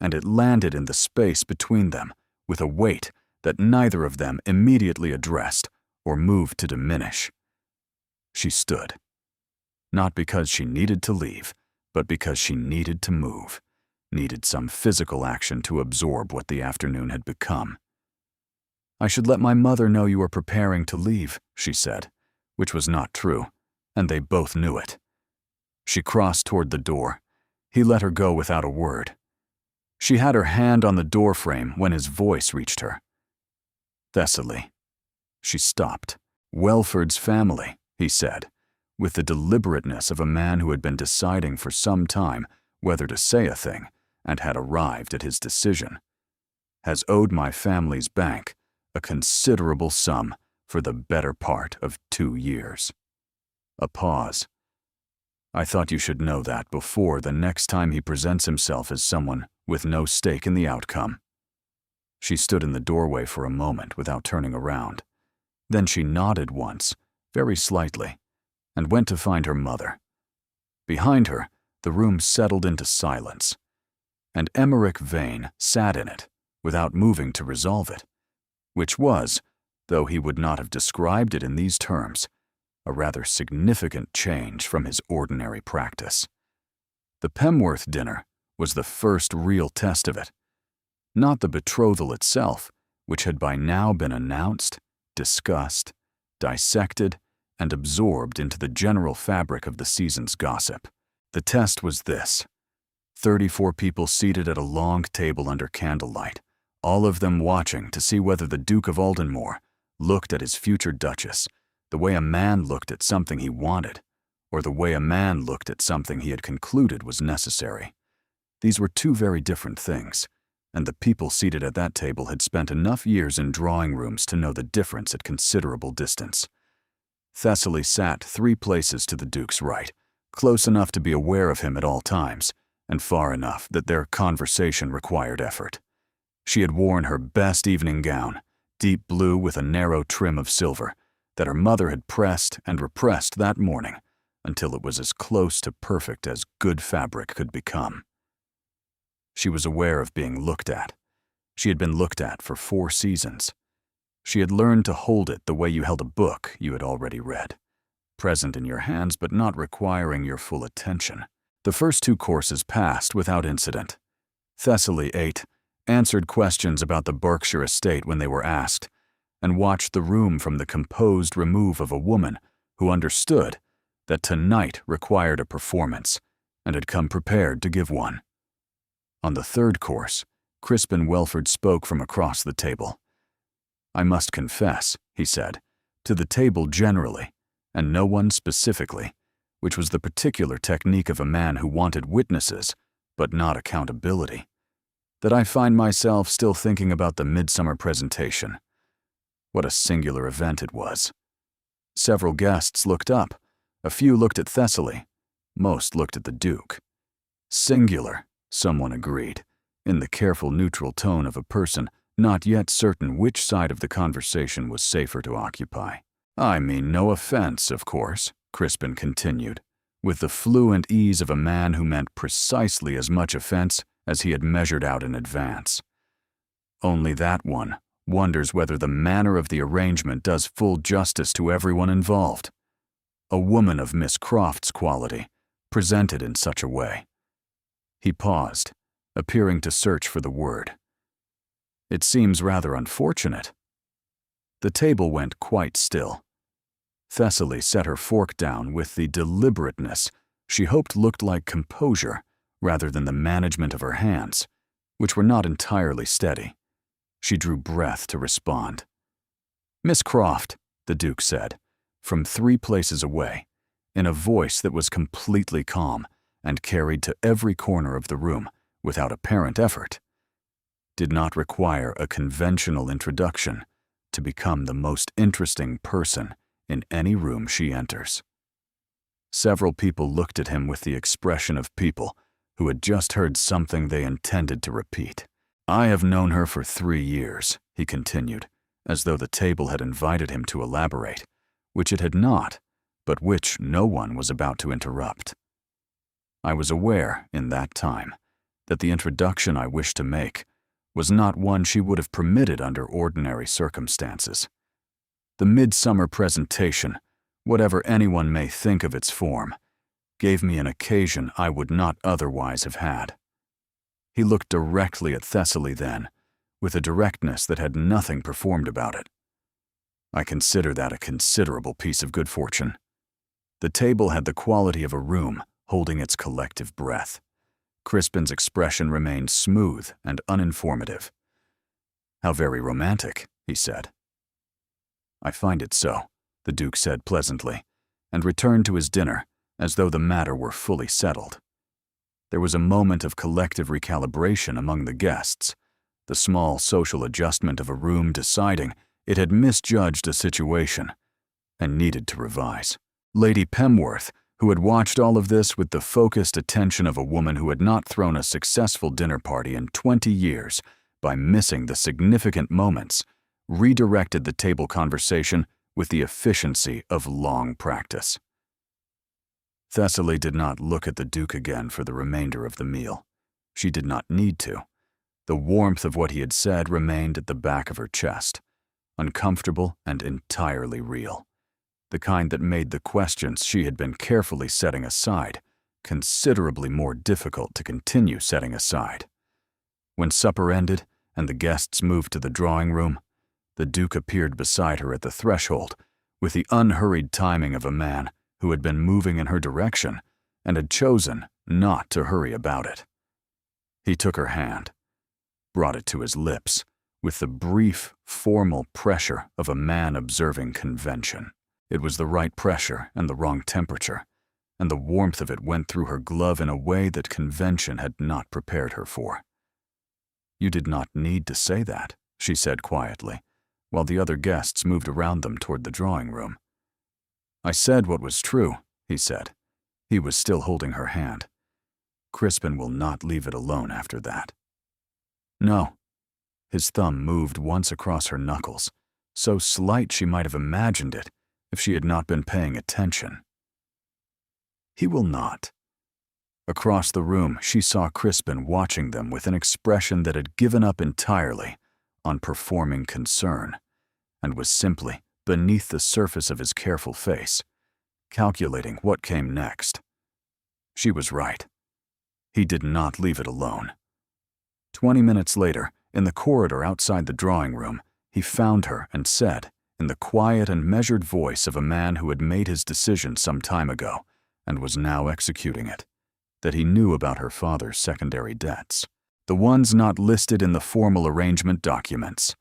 and it landed in the space between them with a weight that neither of them immediately addressed or moved to diminish. She stood, not because she needed to leave, but because she needed to move, needed some physical action to absorb what the afternoon had become. "I should let my mother know you were preparing to leave," she said, which was not true, and they both knew it. She crossed toward the door. He let her go without a word. She had her hand on the doorframe when his voice reached her. "Thessaly." She stopped. "Welford's family," he said, with the deliberateness of a man who had been deciding for some time whether to say a thing and had arrived at his decision, "has owed my family's bank a considerable sum for the better part of 2 years. A pause. "I thought you should know that before the next time he presents himself as someone with no stake in the outcome." She stood in the doorway for a moment without turning around. Then she nodded once, very slightly, and went to find her mother. Behind her, the room settled into silence, and Emmerich Vane sat in it without moving to resolve it, which was, though he would not have described it in these terms, a rather significant change from his ordinary practice. The Pemworth dinner was the first real test of it, not the betrothal itself, which had by now been announced, discussed, dissected, and absorbed into the general fabric of the season's gossip. The test was this: 34 people seated at a long table under candlelight, all of them watching to see whether the Duke of Aldenmore looked at his future Duchess the way a man looked at something he wanted, or the way a man looked at something he had concluded was necessary. These were 2 very different things, and the people seated at that table had spent enough years in drawing rooms to know the difference at considerable distance. Thessaly sat 3 places to the Duke's right, close enough to be aware of him at all times, and far enough that their conversation required effort. She had worn her best evening gown, deep blue with a narrow trim of silver, that her mother had pressed and repressed that morning until it was as close to perfect as good fabric could become. She was aware of being looked at. She had been looked at for 4 seasons. She had learned to hold it the way you held a book you had already read, present in your hands but not requiring your full attention. The first 2 courses passed without incident. Thessaly ate, answered questions about the Berkshire estate when they were asked, and watched the room from the composed remove of a woman who understood that tonight required a performance and had come prepared to give one. On the third course, Crispin Welford spoke from across the table. "I must confess," he said, "to the table generally, and no one specifically, which was the particular technique of a man who wanted witnesses, but not accountability, that I find myself still thinking about the midsummer presentation. What a singular event it was. Several guests looked up, a few looked at Thessaly, most looked at the Duke. Singular, someone agreed, in the careful neutral tone of a person not yet certain which side of the conversation was safer to occupy. "I mean no offense, of course," Crispin continued, with the fluent ease of a man who meant precisely as much offense as he had measured out in advance. "Only that one wonders whether the manner of the arrangement does full justice to everyone involved. A woman of Miss Croft's quality, presented in such a way." He paused, appearing to search for the word. "It seems rather unfortunate." The table went quite still. Thessaly set her fork down with the deliberateness she hoped looked like composure rather than the management of her hands, which were not entirely steady. She drew breath to respond. "Miss Croft," the Duke said, from 3 places away, in a voice that was completely calm and carried to every corner of the room without apparent effort, "did not require a conventional introduction to become the most interesting person in any room she enters." Several people looked at him with the expression of people who had just heard something they intended to repeat. "I have known her for 3 years, he continued, as though the table had invited him to elaborate, which it had not, but which no one was about to interrupt. "I was aware, in that time, that the introduction I wished to make was not one she would have permitted under ordinary circumstances. The midsummer presentation, whatever anyone may think of its form, gave me an occasion I would not otherwise have had." He looked directly at Thessaly then, with a directness that had nothing performed about it. "I consider that a considerable piece of good fortune." The table had the quality of a room holding its collective breath. Crispin's expression remained smooth and uninformative. "How very romantic," he said. "I find it so," the Duke said pleasantly, and returned to his dinner as though the matter were fully settled. There was a moment of collective recalibration among the guests, the small social adjustment of a room deciding it had misjudged a situation and needed to revise. Lady Pemworth, who had watched all of this with the focused attention of a woman who had not thrown a successful dinner party in 20 years by missing the significant moments, redirected the table conversation with the efficiency of long practice. Thessaly did not look at the Duke again for the remainder of the meal. She did not need to. The warmth of what he had said remained at the back of her chest, uncomfortable and entirely real, the kind that made the questions she had been carefully setting aside considerably more difficult to continue setting aside. When supper ended and the guests moved to the drawing room, the Duke appeared beside her at the threshold with the unhurried timing of a man who had been moving in her direction and had chosen not to hurry about it. He took her hand, brought it to his lips with the brief, formal pressure of a man observing convention. It was the right pressure and the wrong temperature, and the warmth of it went through her glove in a way that convention had not prepared her for. "You did not need to say that," she said quietly, while the other guests moved around them toward the drawing room. "I said what was true," he said. He was still holding her hand. "Crispin will not leave it alone after that." "No." His thumb moved once across her knuckles, so slight she might have imagined it if she had not been paying attention. "He will not." Across the room, she saw Crispin watching them with an expression that had given up entirely on performing concern, and was simply beneath the surface of his careful face, calculating what came next. She was right. He did not leave it alone. 20 minutes later, in the corridor outside the drawing room, he found her and said, in the quiet and measured voice of a man who had made his decision some time ago and was now executing it, that he knew about her father's secondary debts. The ones not listed in the formal arrangement documents.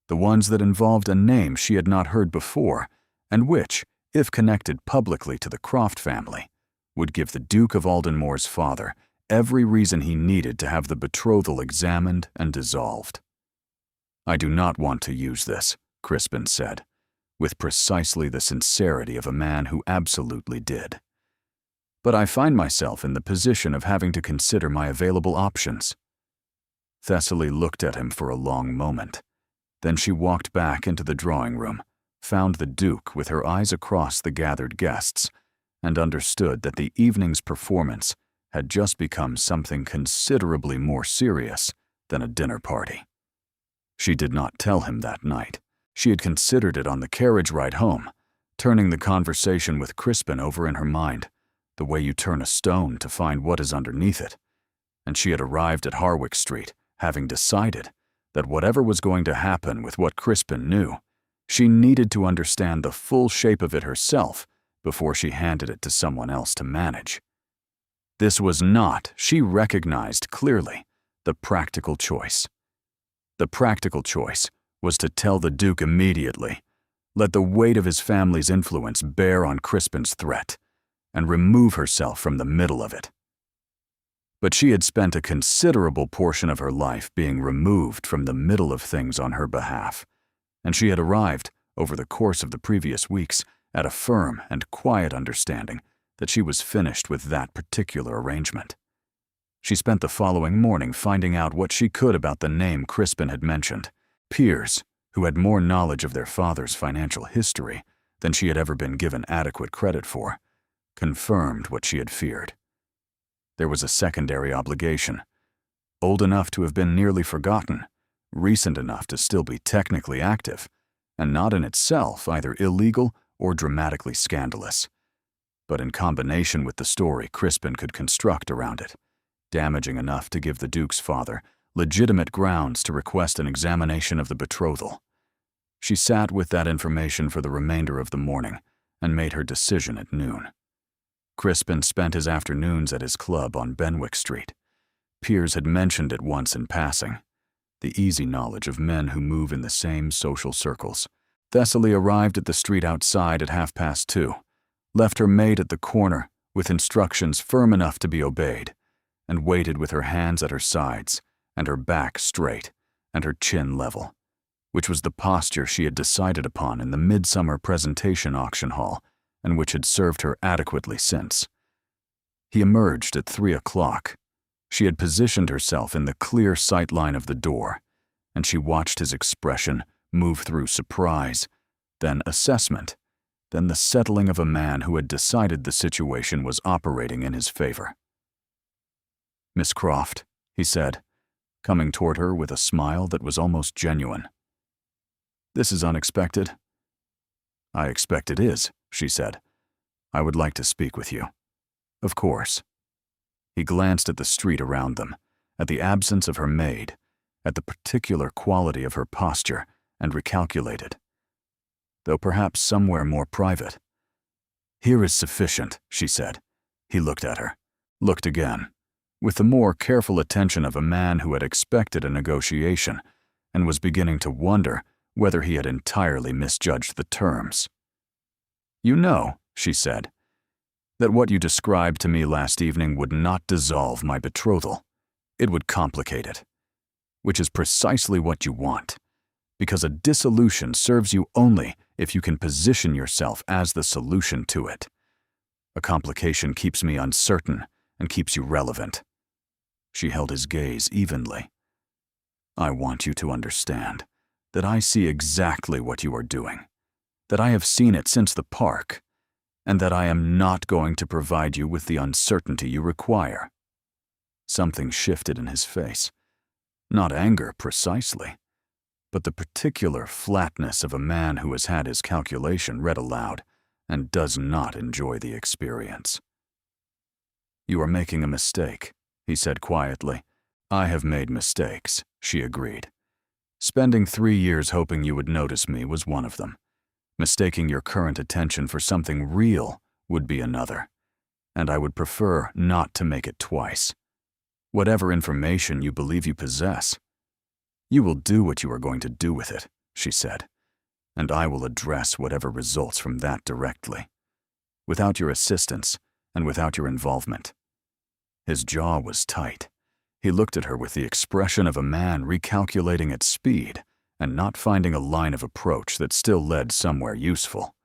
The ones that involved a name she had not heard before, and which, if connected publicly to the Croft family, would give the Duke of Aldenmore's father every reason he needed to have the betrothal examined and dissolved. "I do not want to use this," Crispin said, with precisely the sincerity of a man who absolutely did. "But I find myself in the position of having to consider my available options." Thessaly looked at him for a long moment. Then she walked back into the drawing room, found the Duke with her eyes across the gathered guests, and understood that the evening's performance had just become something considerably more serious than a dinner party. She did not tell him that night. She had considered it on the carriage ride home, turning the conversation with Crispin over in her mind, the way you turn a stone to find what is underneath it. And she had arrived at Harwick Street, having decided that whatever was going to happen with what Crispin knew, she needed to understand the full shape of it herself before she handed it to someone else to manage. This was not, she recognized clearly, the practical choice. The practical choice was to tell the Duke immediately, let the weight of his family's influence bear on Crispin's threat, and remove herself from the middle of it. But she had spent a considerable portion of her life being removed from the middle of things on her behalf, and she had arrived, over the course of the previous weeks, at a firm and quiet understanding that she was finished with that particular arrangement. She spent the following morning finding out what she could about the name Crispin had mentioned. Peers, who had more knowledge of their father's financial history than she had ever been given adequate credit for, confirmed what she had feared. There was a secondary obligation, old enough to have been nearly forgotten, recent enough to still be technically active, and not in itself either illegal or dramatically scandalous, but in combination with the story Crispin could construct around it, damaging enough to give the Duke's father legitimate grounds to request an examination of the betrothal. She sat with that information for the remainder of the morning and made her decision at noon. Crispin spent his afternoons at his club on Benwick Street. Piers had mentioned it once in passing, the easy knowledge of men who move in the same social circles. Thessaly arrived at the street outside at 2:30, left her maid at the corner with instructions firm enough to be obeyed, and waited with her hands at her sides and her back straight and her chin level, which was the posture she had decided upon in the midsummer presentation auction hall and which had served her adequately since. He emerged at 3:00. She had positioned herself in the clear sightline of the door, and she watched his expression move through surprise, then assessment, then the settling of a man who had decided the situation was operating in his favor. "Miss Croft," he said, coming toward her with a smile that was almost genuine. "This is unexpected." "I expect it is," she said. "I would like to speak with you." "Of course." He glanced at the street around them, at the absence of her maid, at the particular quality of her posture, and recalculated. Though perhaps somewhere more private. "Here is sufficient," she said. He looked at her, looked again, with the more careful attention of a man who had expected a negotiation and was beginning to wonder whether he had entirely misjudged the terms. "You know," she said, "that what you described to me last evening would not dissolve my betrothal. It would complicate it, which is precisely what you want, because a dissolution serves you only if you can position yourself as the solution to it. A complication keeps me uncertain and keeps you relevant." She held his gaze evenly. "I want you to understand that I see exactly what you are doing, that I have seen it since the park, and that I am not going to provide you with the uncertainty you require." Something shifted in his face. Not anger precisely, but the particular flatness of a man who has had his calculation read aloud and does not enjoy the experience. "You are making a mistake," he said quietly. "I have made mistakes," she agreed. "Spending 3 years hoping you would notice me was one of them. Mistaking your current attention for something real would be another. and I would prefer not to make it twice. Whatever information you believe you possess, you will do what you are going to do with it, she said, and I will address whatever results from that directly, without your assistance and without your involvement. His jaw was tight. He looked at her with the expression of a man recalculating at speed and not finding a line of approach that still led somewhere useful.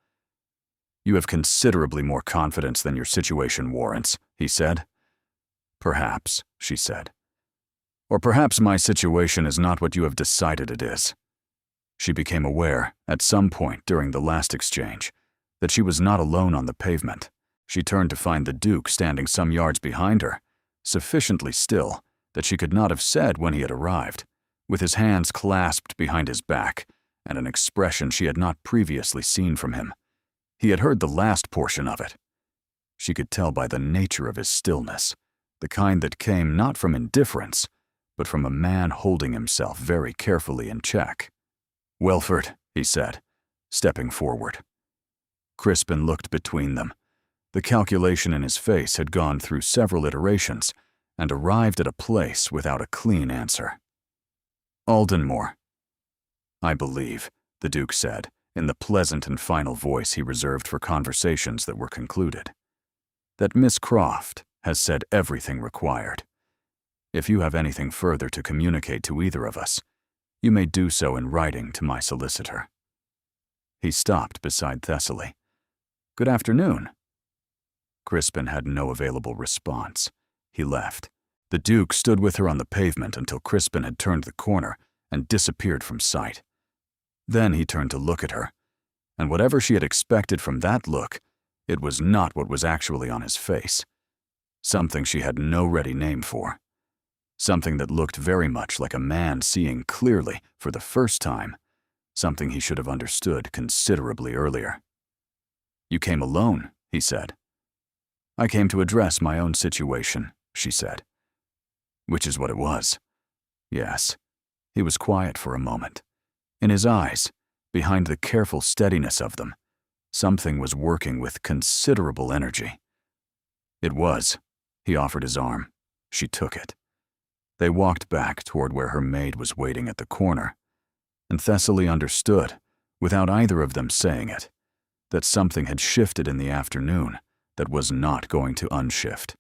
You have considerably more confidence than your situation warrants, he said. Perhaps, she said. Or perhaps my situation is not what you have decided it is. She became aware, at some point during the last exchange, that she was not alone on the pavement. She turned to find the Duke standing some yards behind her, sufficiently still that she could not have said when he had arrived, with his hands clasped behind his back and an expression she had not previously seen from him. He had heard the last portion of it. She could tell by the nature of his stillness, the kind that came not from indifference, but from a man holding himself very carefully in check. "Welford," he said, stepping forward. Crispin looked between them. The calculation in his face had gone through several iterations and arrived at a place without a clean answer. "Aldenmore." "I believe," the Duke said, in the pleasant and final voice he reserved for conversations that were concluded, "that Miss Croft has said everything required. If you have anything further to communicate to either of us, you may do so in writing to my solicitor." He stopped beside Thessaly. "Good afternoon." Crispin had no available response. He left. The Duke stood with her on the pavement until Crispin had turned the corner and disappeared from sight. Then he turned to look at her, and whatever she had expected from that look, it was not what was actually on his face. Something she had no ready name for. Something that looked very much like a man seeing clearly for the first time, something he should have understood considerably earlier. "You came alone," he said. "I came to address my own situation," she said. "Which is what it was." Yes. He was quiet for a moment. In his eyes, behind the careful steadiness of them, something was working with considerable energy. "It was." He offered his arm. She took it. They walked back toward where her maid was waiting at the corner, and Thessaly understood, without either of them saying it, that something had shifted in the afternoon that was not going to unshift.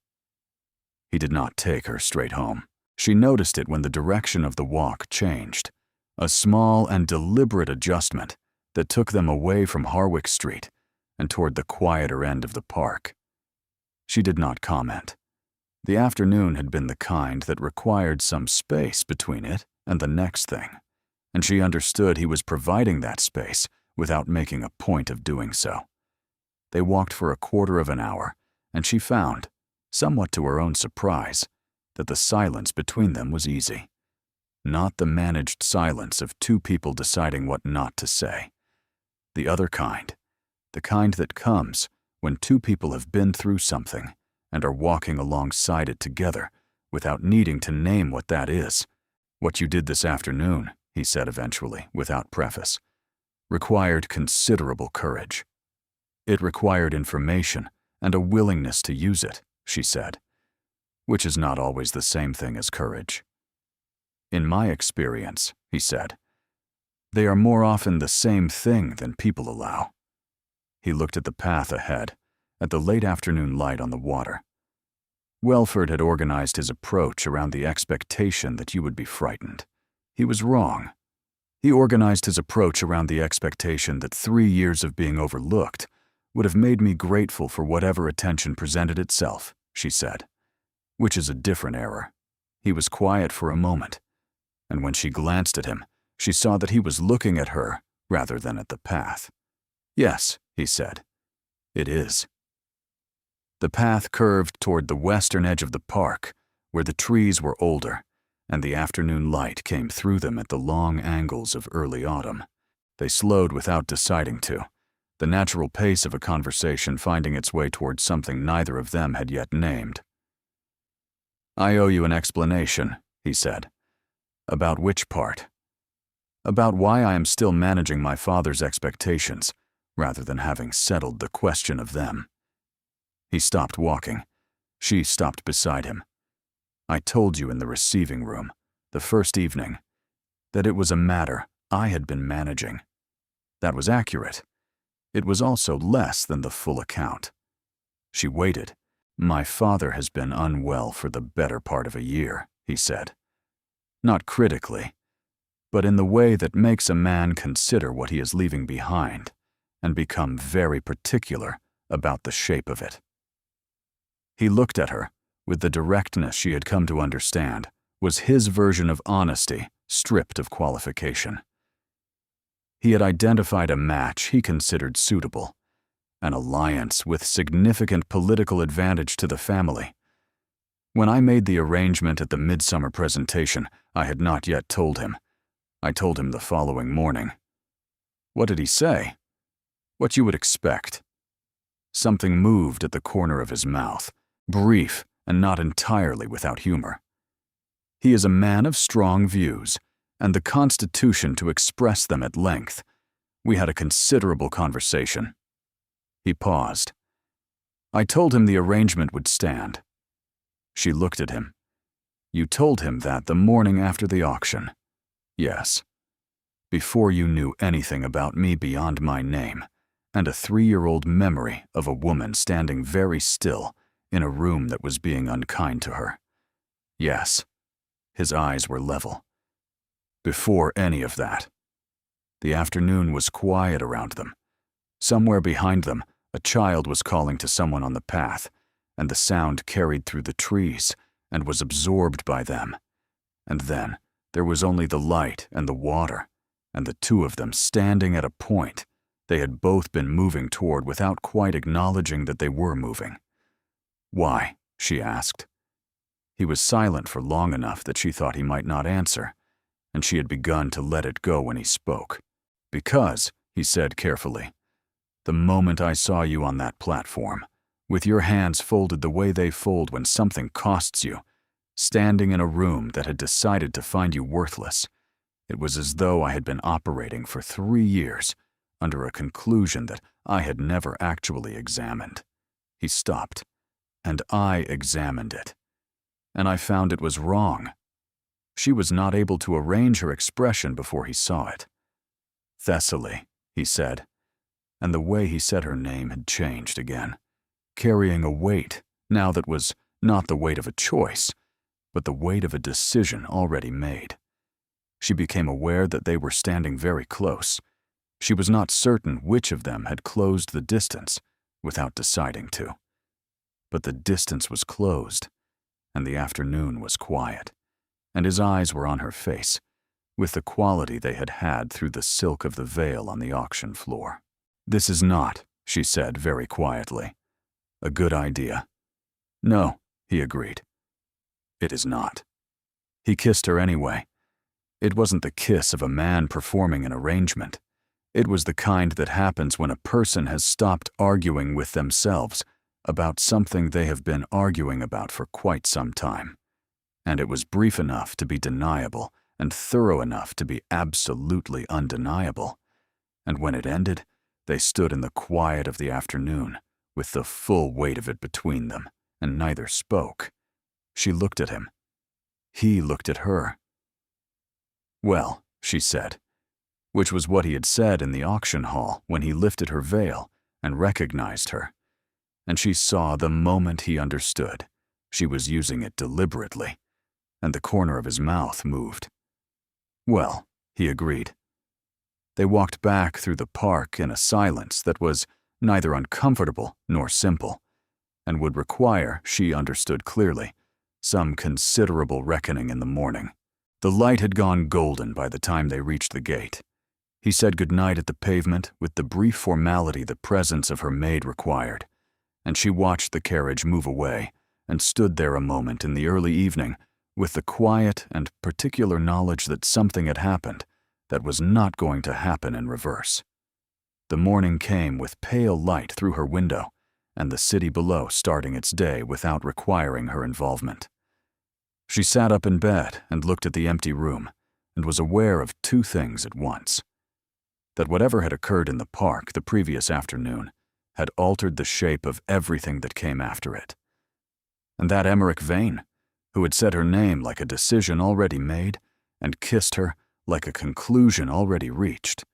He did not take her straight home. She noticed it when the direction of the walk changed, a small and deliberate adjustment that took them away from Harwick Street and toward the quieter end of the park. She did not comment. The afternoon had been the kind that required some space between it and the next thing, and she understood he was providing that space without making a point of doing so. They walked for a quarter of an hour, and she found, somewhat to her own surprise, that the silence between them was easy. Not the managed silence of two people deciding what not to say. The other kind, the kind that comes when two people have been through something and are walking alongside it together without needing to name what that is. "What you did this afternoon," he said eventually, without preface, "required considerable courage. It required information and a willingness to use it," she said, "which is not always the same thing as courage." "In my experience," he said, "they are more often the same thing than people allow." He looked at the path ahead, at the late afternoon light on the water. Welford had organized his approach around the expectation that you would be frightened. He was wrong. He organized his approach around the expectation that 3 years of being overlooked would have made me grateful for whatever attention presented itself, she said, which is a different error. He was quiet for a moment, and when she glanced at him, she saw that he was looking at her rather than at the path. "Yes," he said, "it is." The path curved toward the western edge of the park, where the trees were older, and the afternoon light came through them at the long angles of early autumn. They slowed without deciding to, the natural pace of a conversation finding its way toward something neither of them had yet named. "I owe you an explanation," he said. "About which part?" "About why I am still managing my father's expectations, rather than having settled the question of them." He stopped walking. She stopped beside him. I told you in the receiving room, the first evening, that it was a matter I had been managing. That was accurate. It was also less than the full account. She waited. My father has been unwell for the better part of a year, he said. Not critically, but in the way that makes a man consider what he is leaving behind and become very particular about the shape of it. He looked at her with the directness she had come to understand was his version of honesty stripped of qualification. He had identified a match he considered suitable, an alliance with significant political advantage to the family. When I made the arrangement at the midsummer presentation, I had not yet told him. I told him the following morning. What did he say? What you would expect. Something moved at the corner of his mouth, brief and not entirely without humor. He is a man of strong views, and the constitution to express them at length. We had a considerable conversation. He paused. I told him the arrangement would stand. She looked at him. You told him that the morning after the auction. Yes. Before you knew anything about me beyond my name, and a 3-year-old memory of a woman standing very still in a room that was being unkind to her. Yes. His eyes were level. Before any of that. The afternoon was quiet around them. Somewhere behind them, a child was calling to someone on the path, and the sound carried through the trees and was absorbed by them. And then there was only the light and the water, and the two of them standing at a point they had both been moving toward without quite acknowledging that they were moving. Why? She asked. He was silent for long enough that she thought he might not answer, and she had begun to let it go when he spoke. Because, he said carefully, the moment I saw you on that platform, with your hands folded the way they fold when something costs you, standing in a room that had decided to find you worthless, it was as though I had been operating for 3 years under a conclusion that I had never actually examined. He stopped, and I examined it. And I found it was wrong. She was not able to arrange her expression before he saw it. Thessaly, he said, and the way he said her name had changed again, carrying a weight now that was not the weight of a choice, but the weight of a decision already made. She became aware that they were standing very close. She was not certain which of them had closed the distance without deciding to. But the distance was closed, and the afternoon was quiet, and his eyes were on her face, with the quality they had had through the silk of the veil on the auction floor. This is not, she said very quietly, a good idea. No, he agreed. It is not. He kissed her anyway. It wasn't the kiss of a man performing an arrangement. It was the kind that happens when a person has stopped arguing with themselves about something they have been arguing about for quite some time. And it was brief enough to be deniable and thorough enough to be absolutely undeniable. And when it ended, they stood in the quiet of the afternoon, with the full weight of it between them, and neither spoke. She looked at him. He looked at her. Well, she said, which was what he had said in the auction hall when he lifted her veil and recognized her. And she saw the moment he understood. She was using it deliberately, and the corner of his mouth moved. Well, he agreed. They walked back through the park in a silence that was neither uncomfortable nor simple, and would require, she understood clearly, some considerable reckoning in the morning. The light had gone golden by the time they reached the gate. He said goodnight at the pavement with the brief formality the presence of her maid required, and she watched the carriage move away and stood there a moment in the early evening with the quiet and particular knowledge that something had happened that was not going to happen in reverse. The morning came with pale light through her window, and the city below starting its day without requiring her involvement. She sat up in bed and looked at the empty room, and was aware of 2 things at once. That whatever had occurred in the park the previous afternoon had altered the shape of everything that came after it. And that Emmerich Vane, who had said her name like a decision already made and kissed her like a conclusion already reached,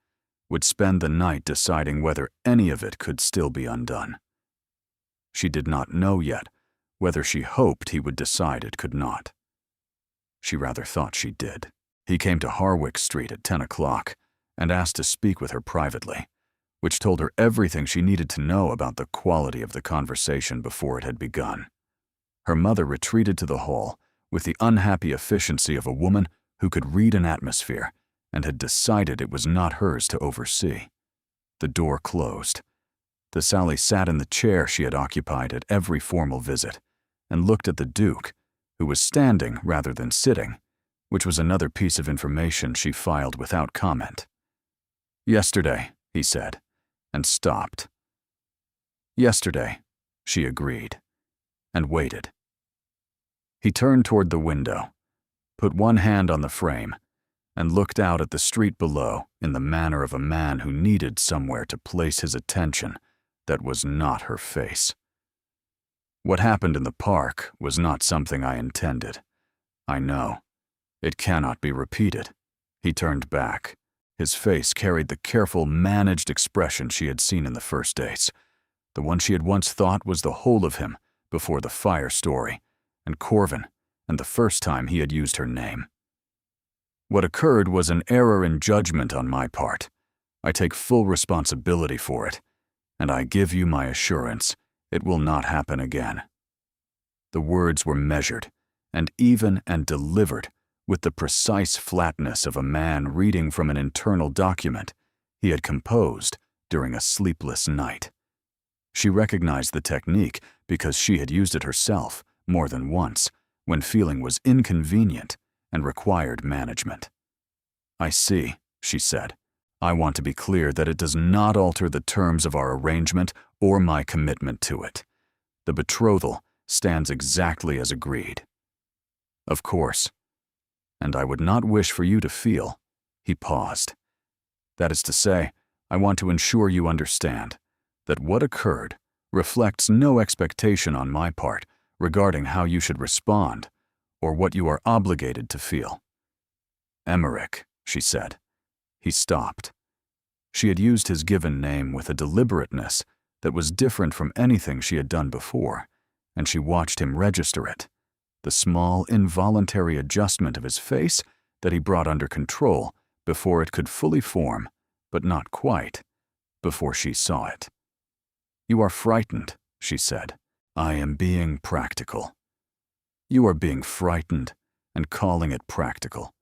would spend the night deciding whether any of it could still be undone. She did not know yet whether she hoped he would decide it could not. She rather thought she did. He came to Harwick Street at 10 o'clock and asked to speak with her privately, which told her everything she needed to know about the quality of the conversation before it had begun. Her mother retreated to the hall with the unhappy efficiency of a woman who could read an atmosphere and had decided it was not hers to oversee. The door closed. The Sally sat in the chair she had occupied at every formal visit and looked at the Duke, who was standing rather than sitting, which was another piece of information she filed without comment. "Yesterday," he said, and stopped. "Yesterday," she agreed, and waited. He turned toward the window, put one hand on the frame, and looked out at the street below in the manner of a man who needed somewhere to place his attention that was not her face. "What happened in the park was not something I intended. I know. It cannot be repeated." He turned back. His face carried the careful, managed expression she had seen in the first days, the one she had once thought was the whole of him before the fire story, and Corvin, and the first time he had used her name. "What occurred was an error in judgment on my part. I take full responsibility for it, and I give you my assurance it will not happen again." The words were measured, and even and delivered with the precise flatness of a man reading from an internal document he had composed during a sleepless night. She recognized the technique because she had used it herself more than once when feeling was inconvenient and required management. "I see," she said. "I want to be clear that it does not alter the terms of our arrangement or my commitment to it. The betrothal stands exactly as agreed." "Of course. And I would not wish for you to feel," he paused. "That is to say, I want to ensure you understand that what occurred reflects no expectation on my part regarding how you should respond or what you are obligated to feel." "Emmerich," she said. He stopped. She had used his given name with a deliberateness that was different from anything she had done before, and she watched him register it, the small, involuntary adjustment of his face that he brought under control before it could fully form, but not quite, before she saw it. "You are frightened," she said. "I am being practical." "You are being frightened and calling it practical,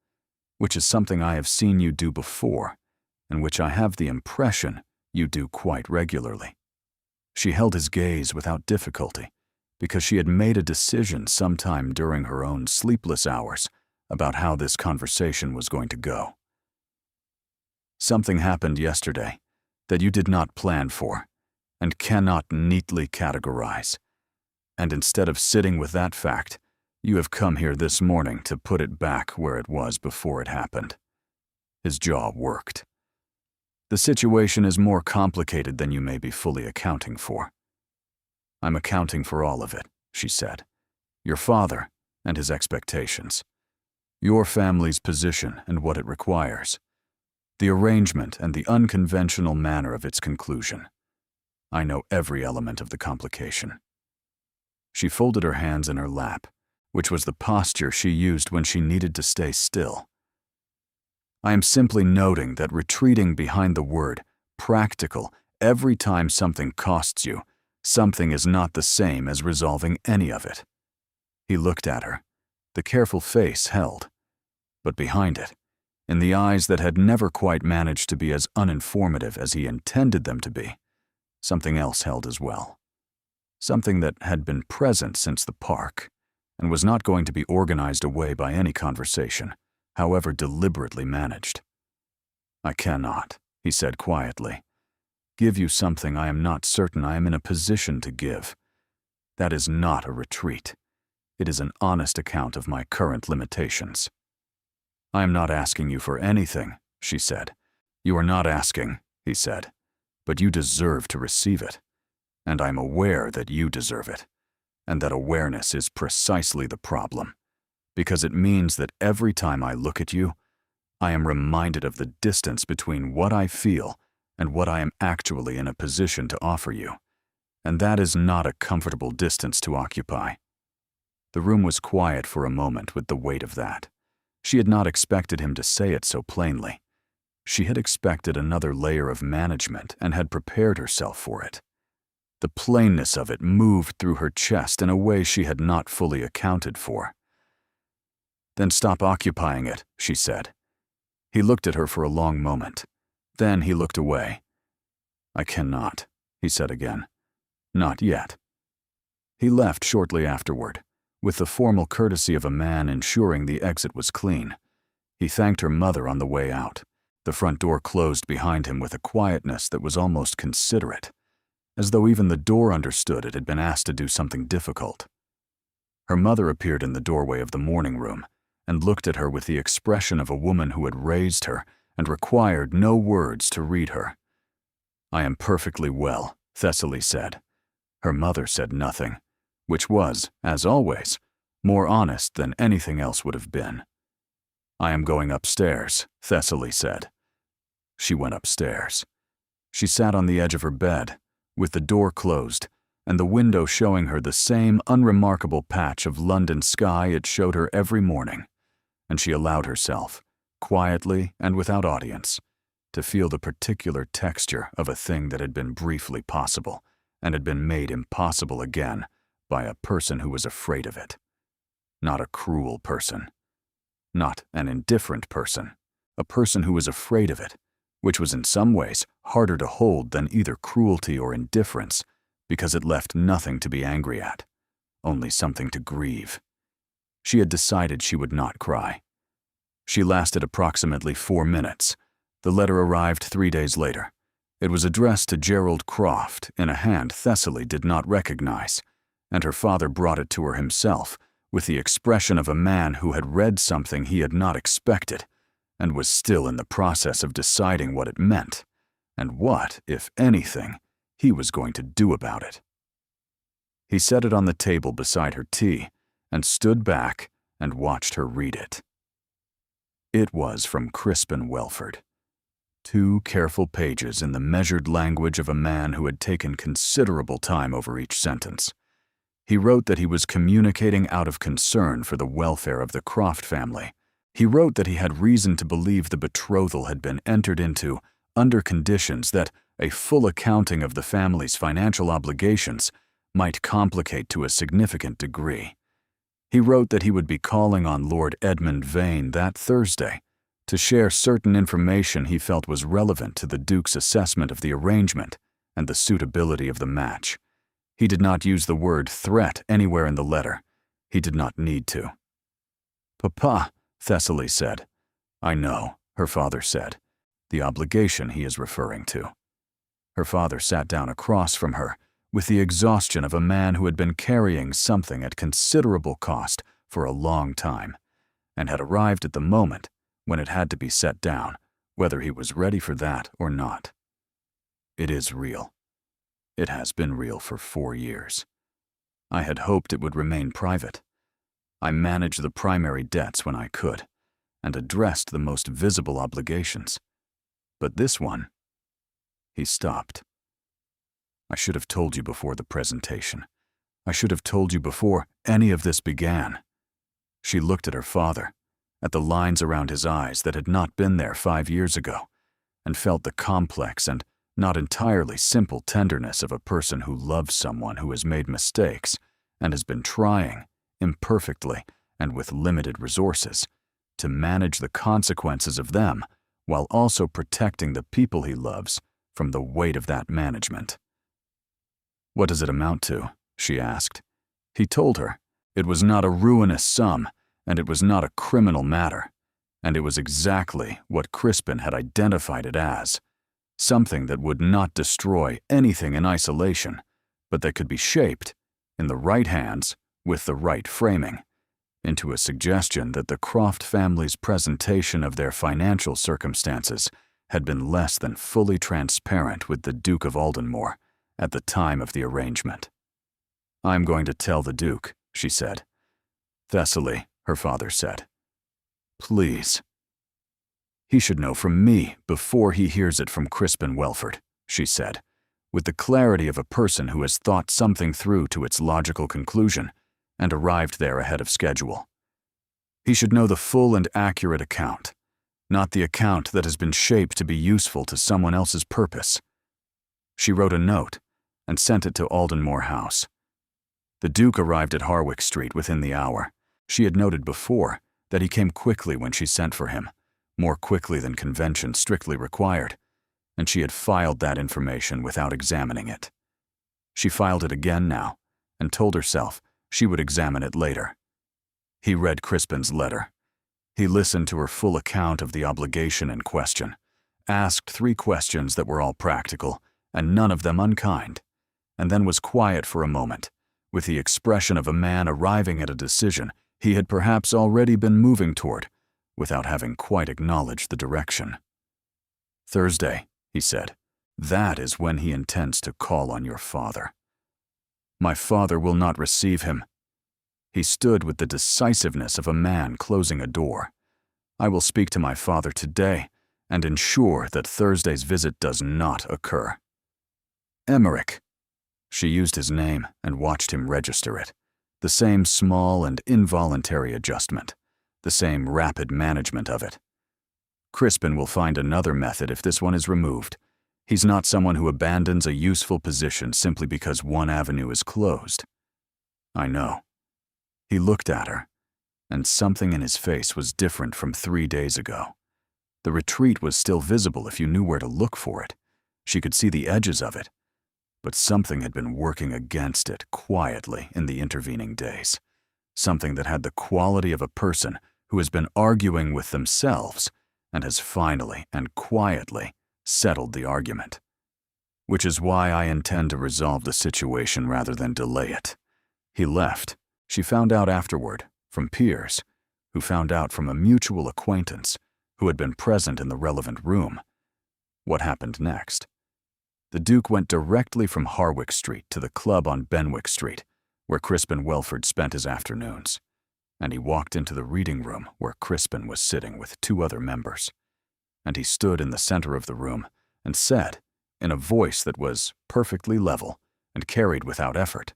which is something I have seen you do before, and which I have the impression you do quite regularly." She held his gaze without difficulty, because she had made a decision sometime during her own sleepless hours about how this conversation was going to go. "Something happened yesterday that you did not plan for and cannot neatly categorize. And instead of sitting with that fact, you have come here this morning to put it back where it was before it happened." His jaw worked. "The situation is more complicated than you may be fully accounting for." "I'm accounting for all of it," she said. "Your father and his expectations. Your family's position and what it requires. The arrangement and the unconventional manner of its conclusion. I know every element of the complication." She folded her hands in her lap, which was the posture she used when she needed to stay still. "I am simply noting that retreating behind the word practical every time something costs you something is not the same as resolving any of it." He looked at her, the careful face held, but behind it, in the eyes that had never quite managed to be as uninformative as he intended them to be, something else held as well. Something that had been present since the park, and was not going to be organized away by any conversation, however deliberately managed. "I cannot," he said quietly, "give you something I am not certain I am in a position to give. That is not a retreat. It is an honest account of my current limitations." "I am not asking you for anything," she said. "You are not asking," he said, "but you deserve to receive it. and I'm aware that you deserve it. And that awareness is precisely the problem, because it means that every time I look at you, I am reminded of the distance between what I feel and what I am actually in a position to offer you. And that is not a comfortable distance to occupy. The room was quiet for a moment with the weight of that. She had not expected him to say it so plainly. She had expected another layer of management and had prepared herself for it. The plainness of it moved through her chest in a way she had not fully accounted for. "Then stop occupying it," she said. He looked at her for a long moment. Then he looked away. "I cannot," he said again. "Not yet." He left shortly afterward, with the formal courtesy of a man ensuring the exit was clean. He thanked her mother on the way out. The front door closed behind him with a quietness that was almost considerate, as though even the door understood it had been asked to do something difficult. Her mother appeared in the doorway of the morning room and looked at her with the expression of a woman who had raised her and required no words to read her. "I am perfectly well," Thessaly said. Her mother said nothing, which was, as always, more honest than anything else would have been. "I am going upstairs," Thessaly said. She went upstairs. She sat on the edge of her bed, with the door closed, and the window showing her the same unremarkable patch of London sky it showed her every morning, and she allowed herself, quietly and without audience, to feel the particular texture of a thing that had been briefly possible and had been made impossible again by a person who was afraid of it. Not a cruel person. Not an indifferent person. A person who was afraid of it, which was in some ways harder to hold than either cruelty or indifference, because it left nothing to be angry at, only something to grieve. She had decided she would not cry. She lasted approximately 4 minutes. The letter arrived 3 days later. It was addressed to Gerald Croft in a hand Thessaly did not recognize, and her father brought it to her himself with the expression of a man who had read something he had not expected and was still in the process of deciding what it meant and what, if anything, he was going to do about it. He set it on the table beside her tea and stood back and watched her read it. It was from Crispin Welford. 2 careful pages in the measured language of a man who had taken considerable time over each sentence. He wrote that he was communicating out of concern for the welfare of the Croft family. He wrote that he had reason to believe the betrothal had been entered into under conditions that a full accounting of the family's financial obligations might complicate to a significant degree. He wrote that he would be calling on Lord Edmund Vane that Thursday to share certain information he felt was relevant to the Duke's assessment of the arrangement and the suitability of the match. He did not use the word threat anywhere in the letter. He did not need to. "Papa," Thessaly said. "I know," her father said. "The obligation he is referring to." Her father sat down across from her with the exhaustion of a man who had been carrying something at considerable cost for a long time and had arrived at the moment when it had to be set down, whether he was ready for that or not. "It is real. It has been real for 4 years. I had hoped it would remain private. I managed the primary debts when I could, and addressed the most visible obligations. But this one..." He stopped. "I should have told you before the presentation. I should have told you before any of this began." She looked at her father, at the lines around his eyes that had not been there 5 years ago, and felt the complex and not entirely simple tenderness of a person who loves someone who has made mistakes and has been trying, imperfectly and with limited resources, to manage the consequences of them while also protecting the people he loves from the weight of that management. "What does it amount to?" she asked. He told her. It was not a ruinous sum, and it was not a criminal matter, and it was exactly what Crispin had identified it as. Something that would not destroy anything in isolation, but that could be shaped, in the right hands, with the right framing, into a suggestion that the Croft family's presentation of their financial circumstances had been less than fully transparent with the Duke of Aldenmore at the time of the arrangement. "I'm going to tell the Duke," she said. "Thessaly," her father said. "Please." "He should know from me before he hears it from Crispin Welford," she said, with the clarity of a person who has thought something through to its logical conclusion and arrived there ahead of schedule. "He should know the full and accurate account, not the account that has been shaped to be useful to someone else's purpose." She wrote a note and sent it to Aldenmore House. The Duke arrived at Harwick Street within the hour. She had noted before that he came quickly when she sent for him, more quickly than convention strictly required, and she had filed that information without examining it. She filed it again now and told herself she would examine it later. He read Crispin's letter. He listened to her full account of the obligation in question, asked 3 questions that were all practical and none of them unkind, and then was quiet for a moment, with the expression of a man arriving at a decision he had perhaps already been moving toward, without having quite acknowledged the direction. "Thursday," he said. "That is when he intends to call on your father. My father will not receive him." He stood with the decisiveness of a man closing a door. "I will speak to my father today and ensure that Thursday's visit does not occur." "Emmerich." She used his name and watched him register it. The same small and involuntary adjustment, the same rapid management of it. Crispin will find another method if this one is removed. He's not someone who abandons a useful position simply because one avenue is closed. "I know." He looked at her, and something in his face was different from 3 days ago. The retreat was still visible if you knew where to look for it. She could see the edges of it, but something had been working against it quietly in the intervening days. Something that had the quality of a person who has been arguing with themselves and has finally and quietly settled the argument. "Which is why I intend to resolve the situation rather than delay it." He left. She found out afterward, from Piers, who found out from a mutual acquaintance who had been present in the relevant room. What happened next? The Duke went directly from Harwick Street to the club on Benwick Street, where Crispin Welford spent his afternoons, and he walked into the reading room where Crispin was sitting with 2 other members. And he stood in the center of the room and said, in a voice that was perfectly level and carried without effort,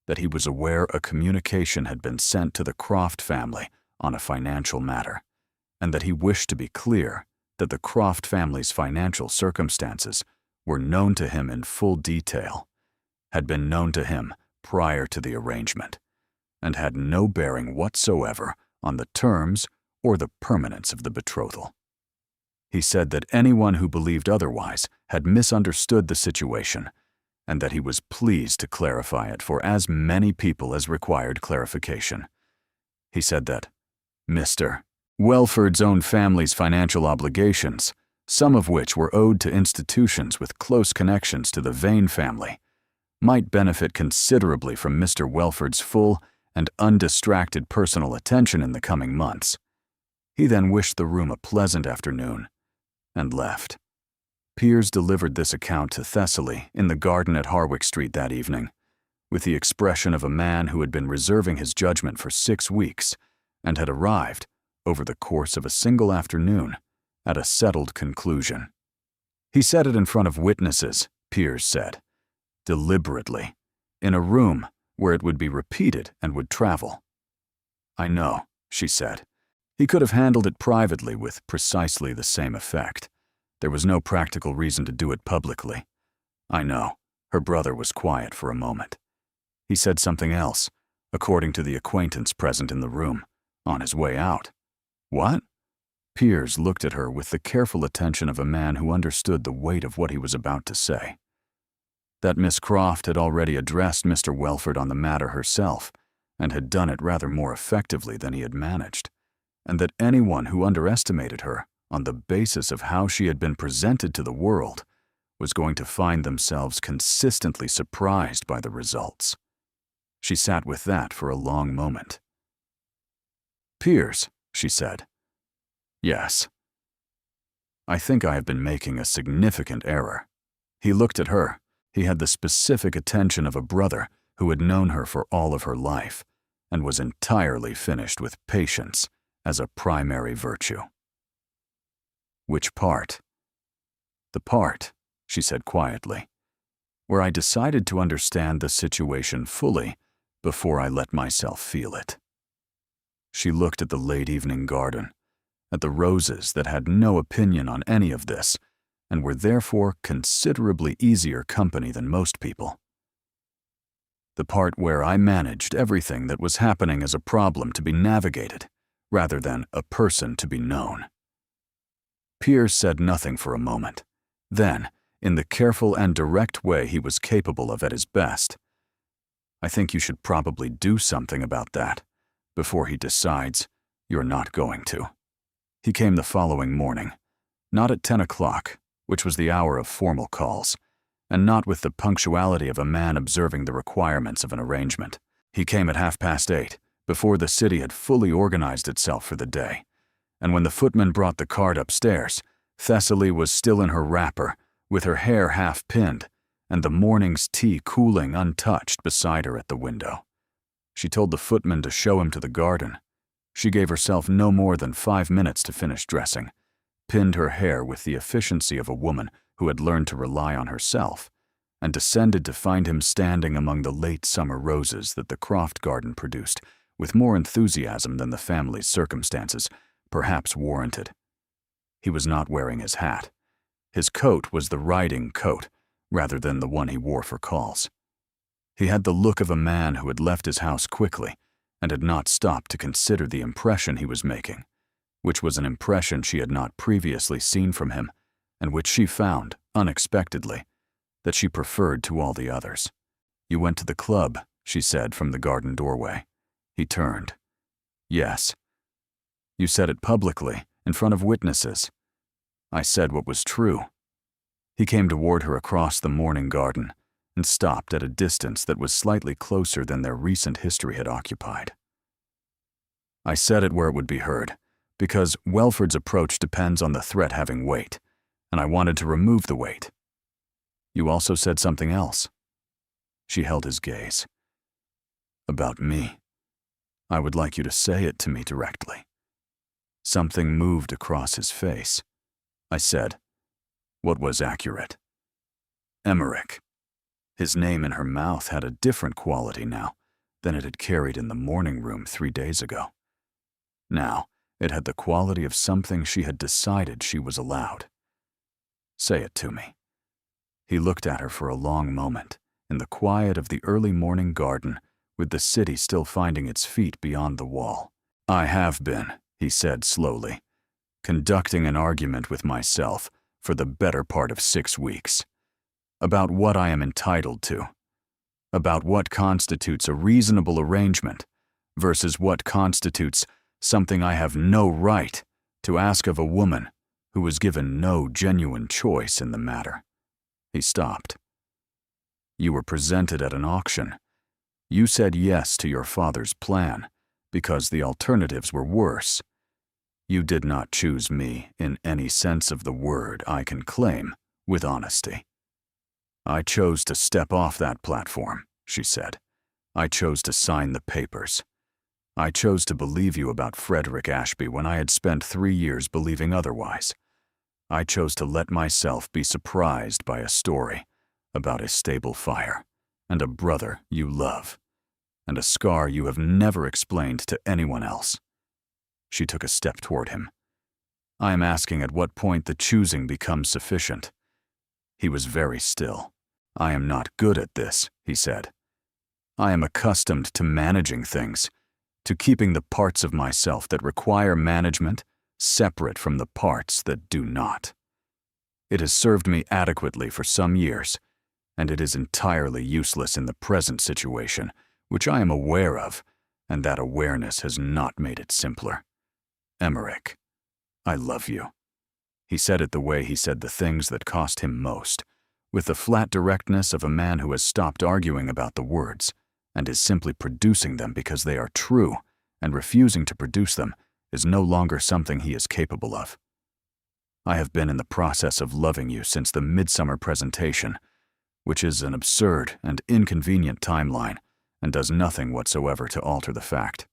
that he was aware a communication had been sent to the Croft family on a financial matter, and that he wished to be clear that the Croft family's financial circumstances were known to him in full detail, had been known to him prior to the arrangement, and had no bearing whatsoever on the terms or the permanence of the betrothal. He said that anyone who believed otherwise had misunderstood the situation, and that he was pleased to clarify it for as many people as required clarification. He said that Mr. Welford's own family's financial obligations, some of which were owed to institutions with close connections to the Vane family, might benefit considerably from Mr. Welford's full and undistracted personal attention in the coming months. He then wished the room a pleasant afternoon and left. Piers delivered this account to Thessaly in the garden at Harwick Street that evening, with the expression of a man who had been reserving his judgment for 6 weeks and had arrived, over the course of a single afternoon, at a settled conclusion. He said it in front of witnesses, Piers said, deliberately, in a room where it would be repeated and would travel. "I know," she said. He could have handled it privately with precisely the same effect. There was no practical reason to do it publicly. "I know." Her brother was quiet for a moment. He said something else, according to the acquaintance present in the room, on his way out. "What?" Piers looked at her with the careful attention of a man who understood the weight of what he was about to say. That Miss Croft had already addressed Mr. Welford on the matter herself, and had done it rather more effectively than he had managed, and that anyone who underestimated her on the basis of how she had been presented to the world was going to find themselves consistently surprised by the results. She sat with that for a long moment. "Piers," she said. "Yes." "I think I have been making a significant error." He looked at her, He had the specific attention of a brother who had known her for all of her life and was entirely finished with patience as a primary virtue. Which part? The part, she said quietly, where I decided to understand the situation fully before I let myself feel it. She looked at the late evening garden, at the roses that had no opinion on any of this and were therefore considerably easier company than most people. The part where I managed everything that was happening as a problem to be navigated, rather than a person to be known. Pierce said nothing for a moment. Then, in the careful and direct way he was capable of at his best, I think you should probably do something about that before he decides you're not going to. He came the following morning, not at 10 o'clock, which was the hour of formal calls, and not with the punctuality of a man observing the requirements of an arrangement. He came at 8:30, before the city had fully organized itself for the day, and when the footman brought the cart upstairs, Thessaly was still in her wrapper, with her hair half-pinned, and the morning's tea cooling untouched beside her at the window. She told the footman to show him to the garden. She gave herself no more than 5 minutes to finish dressing, pinned her hair with the efficiency of a woman who had learned to rely on herself, and descended to find him standing among the late summer roses that the Croft garden produced, with more enthusiasm than the family's circumstances perhaps warranted. He was not wearing his hat. His coat was the riding coat, rather than the one he wore for calls. He had the look of a man who had left his house quickly and had not stopped to consider the impression he was making, which was an impression she had not previously seen from him, and which she found, unexpectedly, that she preferred to all the others. "You went to the club," she said from the garden doorway. He turned. "Yes." "You said it publicly, in front of witnesses." "I said what was true." He came toward her across the morning garden and stopped at a distance that was slightly closer than their recent history had occupied. "I said it where it would be heard, because Welford's approach depends on the threat having weight, and I wanted to remove the weight." "You also said something else." She held his gaze. "About me. I would like you to say it to me directly." Something moved across his face. I said, what was accurate. "Emmerich." His name in her mouth had a different quality now than it had carried in the morning room 3 days ago. Now, it had the quality of something she had decided she was allowed. "Say it to me." He looked at her for a long moment, in the quiet of the early morning garden, with the city still finding its feet beyond the wall. "I have been," he said slowly, "conducting an argument with myself for the better part of 6 weeks, about what I am entitled to, about what constitutes a reasonable arrangement versus what constitutes something I have no right to ask of a woman who was given no genuine choice in the matter." He stopped. "You were presented at an auction. You said yes to your father's plan because the alternatives were worse. You did not choose me in any sense of the word I can claim with honesty." "I chose to step off that platform," she said. "I chose to sign the papers. I chose to believe you about Frederick Ashby when I had spent 3 years believing otherwise. I chose to let myself be surprised by a story about a stable fire, and a brother you love, and a scar you have never explained to anyone else." She took a step toward him. "I am asking at what point the choosing becomes sufficient." He was very still. "I am not good at this," he said. "I am accustomed to managing things, to keeping the parts of myself that require management separate from the parts that do not. It has served me adequately for some years, and it is entirely useless in the present situation, which I am aware of, and that awareness has not made it simpler. Emmerich, I love you." He said it the way he said the things that cost him most, with the flat directness of a man who has stopped arguing about the words and is simply producing them because they are true, and refusing to produce them is no longer something he is capable of. "I have been in the process of loving you since the midsummer presentation, which is an absurd and inconvenient timeline and does nothing whatsoever to alter the fact.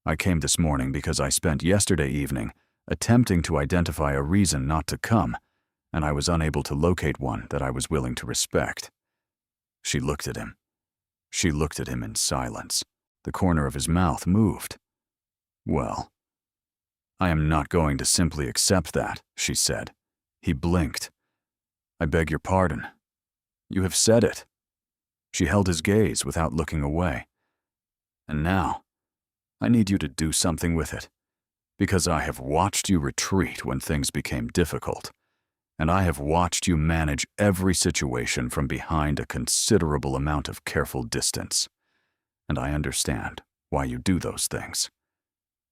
I came this morning because I spent yesterday evening attempting to identify a reason not to come, and I was unable to locate one that I was willing to respect. She looked at him. She looked at him in silence. The corner of his mouth moved. Well, I am not going to simply accept that, she said. He blinked. I beg your pardon. You have said it. She held his gaze without looking away. And now, I need you to do something with it, because I have watched you retreat when things became difficult, and I have watched you manage every situation from behind a considerable amount of careful distance. And I understand why you do those things.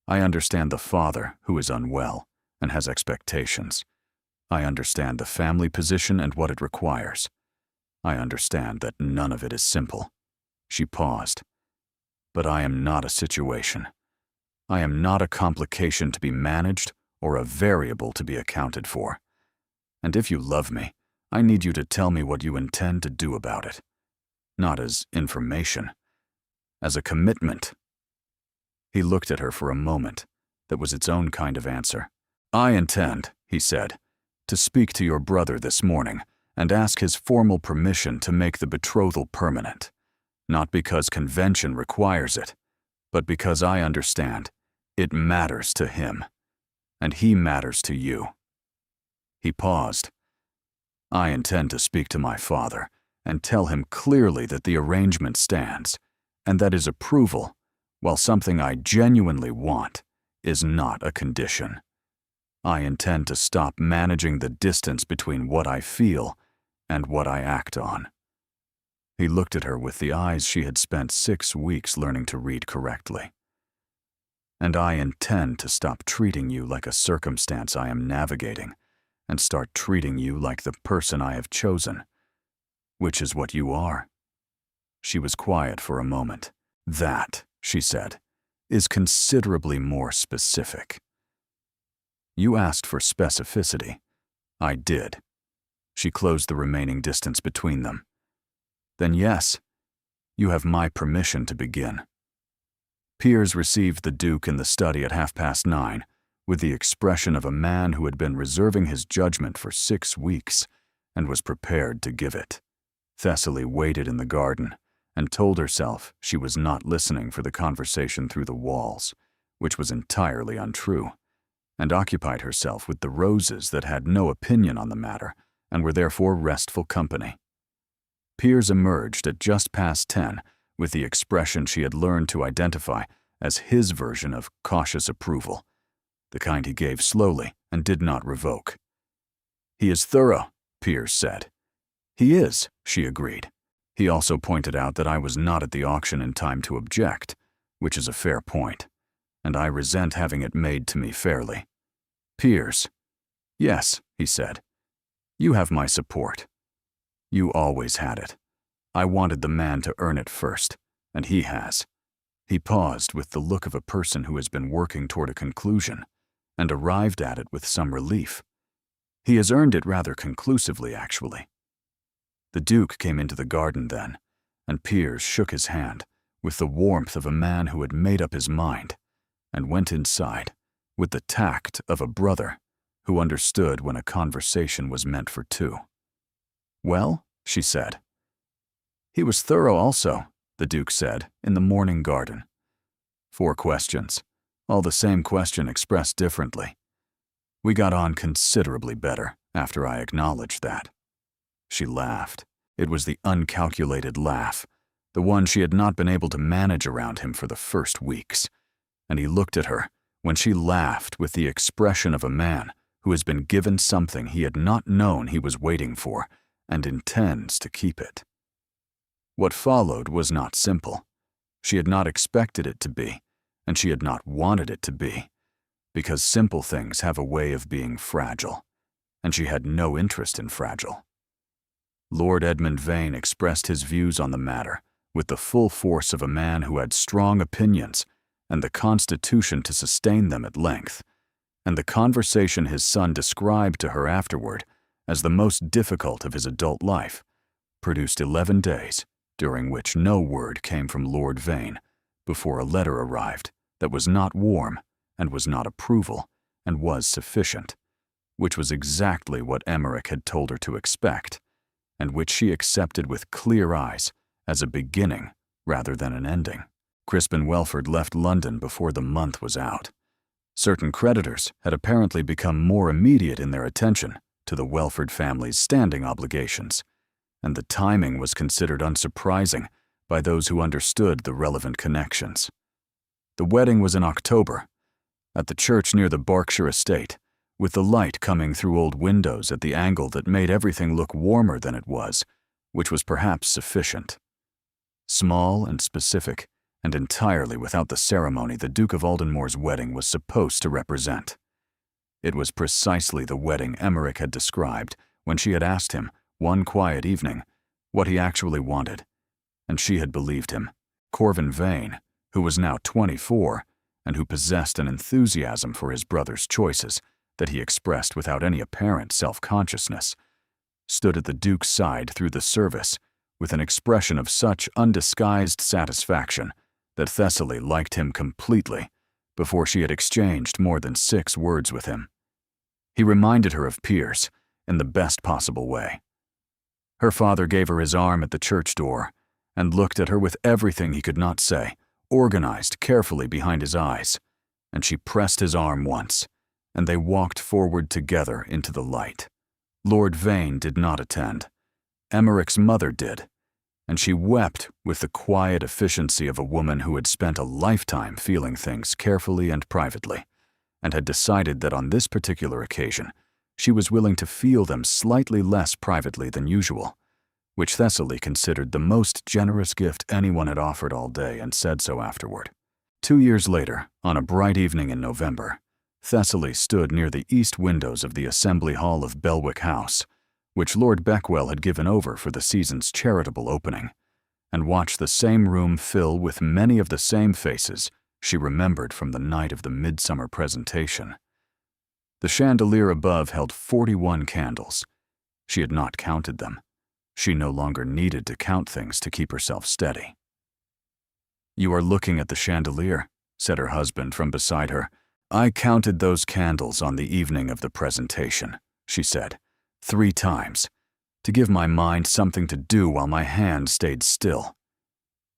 I understand the father who is unwell and has expectations. I understand the family position and what it requires. I understand that none of it is simple. She paused. But I am not a situation. I am not a complication to be managed or a variable to be accounted for. And if you love me, I need you to tell me what you intend to do about it. Not as information, as a commitment. He looked at her for a moment. That was its own kind of answer. I intend, he said, to speak to your brother this morning and ask his formal permission to make the betrothal permanent. Not because convention requires it, but because I understand it matters to him, and he matters to you. He paused. I intend to speak to my father and tell him clearly that the arrangement stands, and that his approval, while something I genuinely want, is not a condition. I intend to stop managing the distance between what I feel and what I act on. He looked at her with the eyes she had spent 6 weeks learning to read correctly. And I intend to stop treating you like a circumstance I am navigating and start treating you like the person I have chosen, which is what you are. She was quiet for a moment. That, she said, is considerably more specific. You asked for specificity. I did. She closed the remaining distance between them. Then yes, you have my permission to begin. Piers received the Duke in the study at 9:30, with the expression of a man who had been reserving his judgment for 6 weeks and was prepared to give it. Thessaly waited in the garden and told herself she was not listening for the conversation through the walls, which was entirely untrue, and occupied herself with the roses that had no opinion on the matter and were therefore restful company. Piers emerged at just past 10 with the expression she had learned to identify as his version of cautious approval, the kind he gave slowly and did not revoke. He is thorough, Piers said. He is, she agreed. He also pointed out that I was not at the auction in time to object, which is a fair point, and I resent having it made to me fairly. Piers. Yes, he said. You have my support. You always had it. I wanted the man to earn it first, and he has. He paused with the look of a person who has been working toward a conclusion, and arrived at it with some relief. He has earned it rather conclusively, actually. The Duke came into the garden then, and Piers shook his hand with the warmth of a man who had made up his mind, and went inside with the tact of a brother who understood when a conversation was meant for two. Well, she said. He was thorough also, the Duke said, in the morning garden. 4 questions, all the same question expressed differently. We got on considerably better after I acknowledged that. She laughed. It was the uncalculated laugh, the one she had not been able to manage around him for the first weeks, and he looked at her when she laughed with the expression of a man who has been given something he had not known he was waiting for and intends to keep it. What followed was not simple. She had not expected it to be, and she had not wanted it to be, because simple things have a way of being fragile, and she had no interest in fragile. Lord Edmund Vane expressed his views on the matter with the full force of a man who had strong opinions and the constitution to sustain them at length, and the conversation his son described to her afterward as the most difficult of his adult life produced 11 days, during which no word came from Lord Vane, before a letter arrived that was not warm and was not approval and was sufficient, which was exactly what Emmerich had told her to expect, and which she accepted with clear eyes as a beginning rather than an ending. Crispin Welford left London before the month was out. Certain creditors had apparently become more immediate in their attention to the Welford family's standing obligations, and the timing was considered unsurprising by those who understood the relevant connections. The wedding was in October, at the church near the Berkshire estate, with the light coming through old windows at the angle that made everything look warmer than it was, which was perhaps sufficient. Small and specific, and entirely without the ceremony the Duke of Aldenmore's wedding was supposed to represent. It was precisely the wedding Emmerich had described when she had asked him, one quiet evening, what he actually wanted, and she had believed him. Corvin Vane, who was now 24, and who possessed an enthusiasm for his brother's choices that he expressed without any apparent self-consciousness, stood at the Duke's side through the service with an expression of such undisguised satisfaction that Thessaly liked him completely before she had exchanged more than 6 words with him. He reminded her of Piers in the best possible way. Her father gave her his arm at the church door and looked at her with everything he could not say, organized carefully behind his eyes, and she pressed his arm once, and they walked forward together into the light. Lord Vane did not attend. Emmerich's mother did, and she wept with the quiet efficiency of a woman who had spent a lifetime feeling things carefully and privately, and had decided that on this particular occasion she was willing to feel them slightly less privately than usual, which Thessaly considered the most generous gift anyone had offered all day, and said so afterward. 2 years later, on a bright evening in November, Thessaly stood near the east windows of the Assembly Hall of Belwick House, which Lord Beckwell had given over for the season's charitable opening, and watched the same room fill with many of the same faces she remembered from the night of the midsummer presentation. The chandelier above held 41 candles. She had not counted them. She no longer needed to count things to keep herself steady. "You are looking at the chandelier," said her husband from beside her. "I counted those candles on the evening of the presentation," she said, 3 times, to give my mind something to do while my hand stayed still.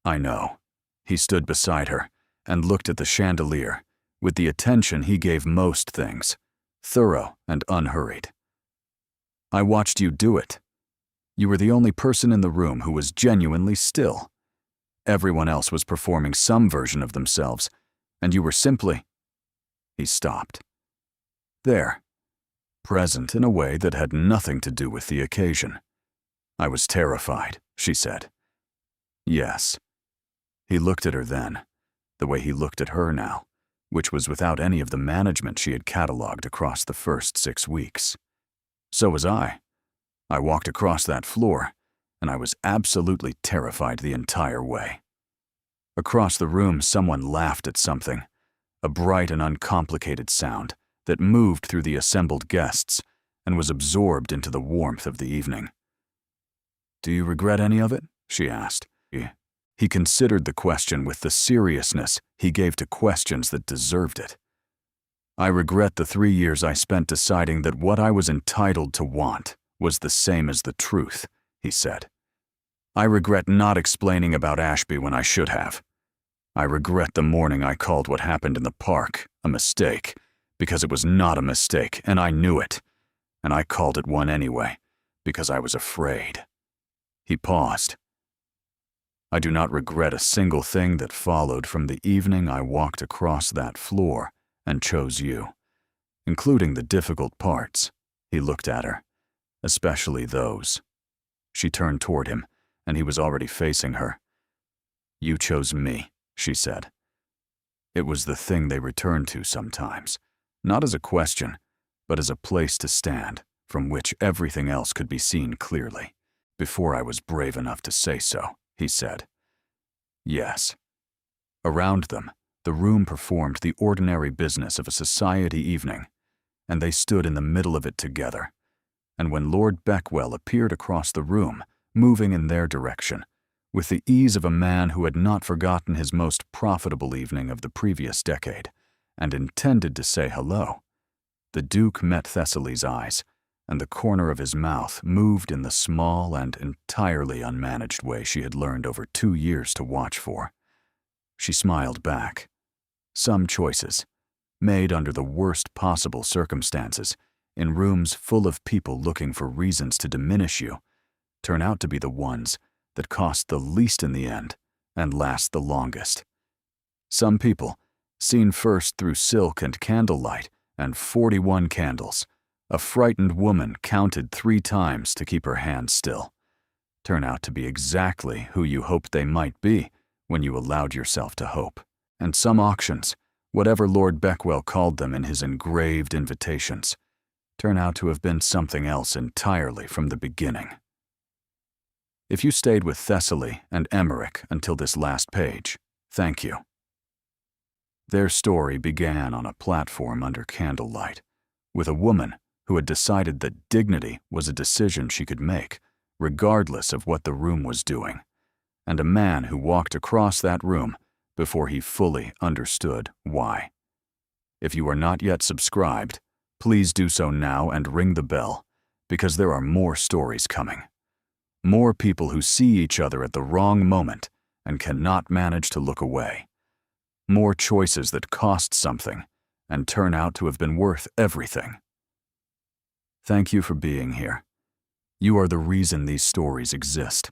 "I know." He stood beside her and looked at the chandelier with the attention he gave most things, thorough and unhurried. "I watched you do it. You were the only person in the room who was genuinely still. Everyone else was performing some version of themselves, and you were simply—" He stopped. "There, present in a way that had nothing to do with the occasion. I was terrified," she said. "Yes." He looked at her then, the way he looked at her now, which was without any of the management she had catalogued across the first 6 weeks. "So was I. I walked across that floor, and I was absolutely terrified the entire way." Across the room, someone laughed at something, a bright and uncomplicated sound that moved through the assembled guests and was absorbed into the warmth of the evening. "Do you regret any of it?" she asked. He considered the question with the seriousness he gave to questions that deserved it. "I regret the 3 years I spent deciding that what I was entitled to want was the same as the truth," he said. "I regret not explaining about Ashby when I should have. I regret the morning I called what happened in the park a mistake, because it was not a mistake, and I knew it. And I called it one anyway, because I was afraid." He paused. "I do not regret a single thing that followed from the evening I walked across that floor and chose you, including the difficult parts." He looked at her. "Especially those." She turned toward him, and he was already facing her. "You chose me," she said. It was the thing they returned to sometimes, not as a question, but as a place to stand from which everything else could be seen clearly. "Before I was brave enough to say so," he said. "Yes." Around them, the room performed the ordinary business of a society evening, and they stood in the middle of it together. And when Lord Beckwell appeared across the room moving in their direction, with the ease of a man who had not forgotten his most profitable evening of the previous decade, and intended to say hello. The Duke met Thessaly's eyes, and the corner of his mouth moved in the small and entirely unmanaged way she had learned over 2 years to watch for. She smiled back. Some choices, made under the worst possible circumstances, in rooms full of people looking for reasons to diminish you, turn out to be the ones that cost the least in the end and last the longest. Some people, seen first through silk and candlelight and 41 candles, a frightened woman counted 3 times to keep her hands still, turn out to be exactly who you hoped they might be when you allowed yourself to hope. And some auctions, whatever Lord Beckwell called them in his engraved invitations, turn out to have been something else entirely from the beginning. If you stayed with Thessaly and Emmerich until this last page, thank you. Their story began on a platform under candlelight, with a woman who had decided that dignity was a decision she could make, regardless of what the room was doing, and a man who walked across that room before he fully understood why. If you are not yet subscribed, please do so now and ring the bell, because there are more stories coming. More people who see each other at the wrong moment and cannot manage to look away. More choices that cost something and turn out to have been worth everything. Thank you for being here. You are the reason these stories exist.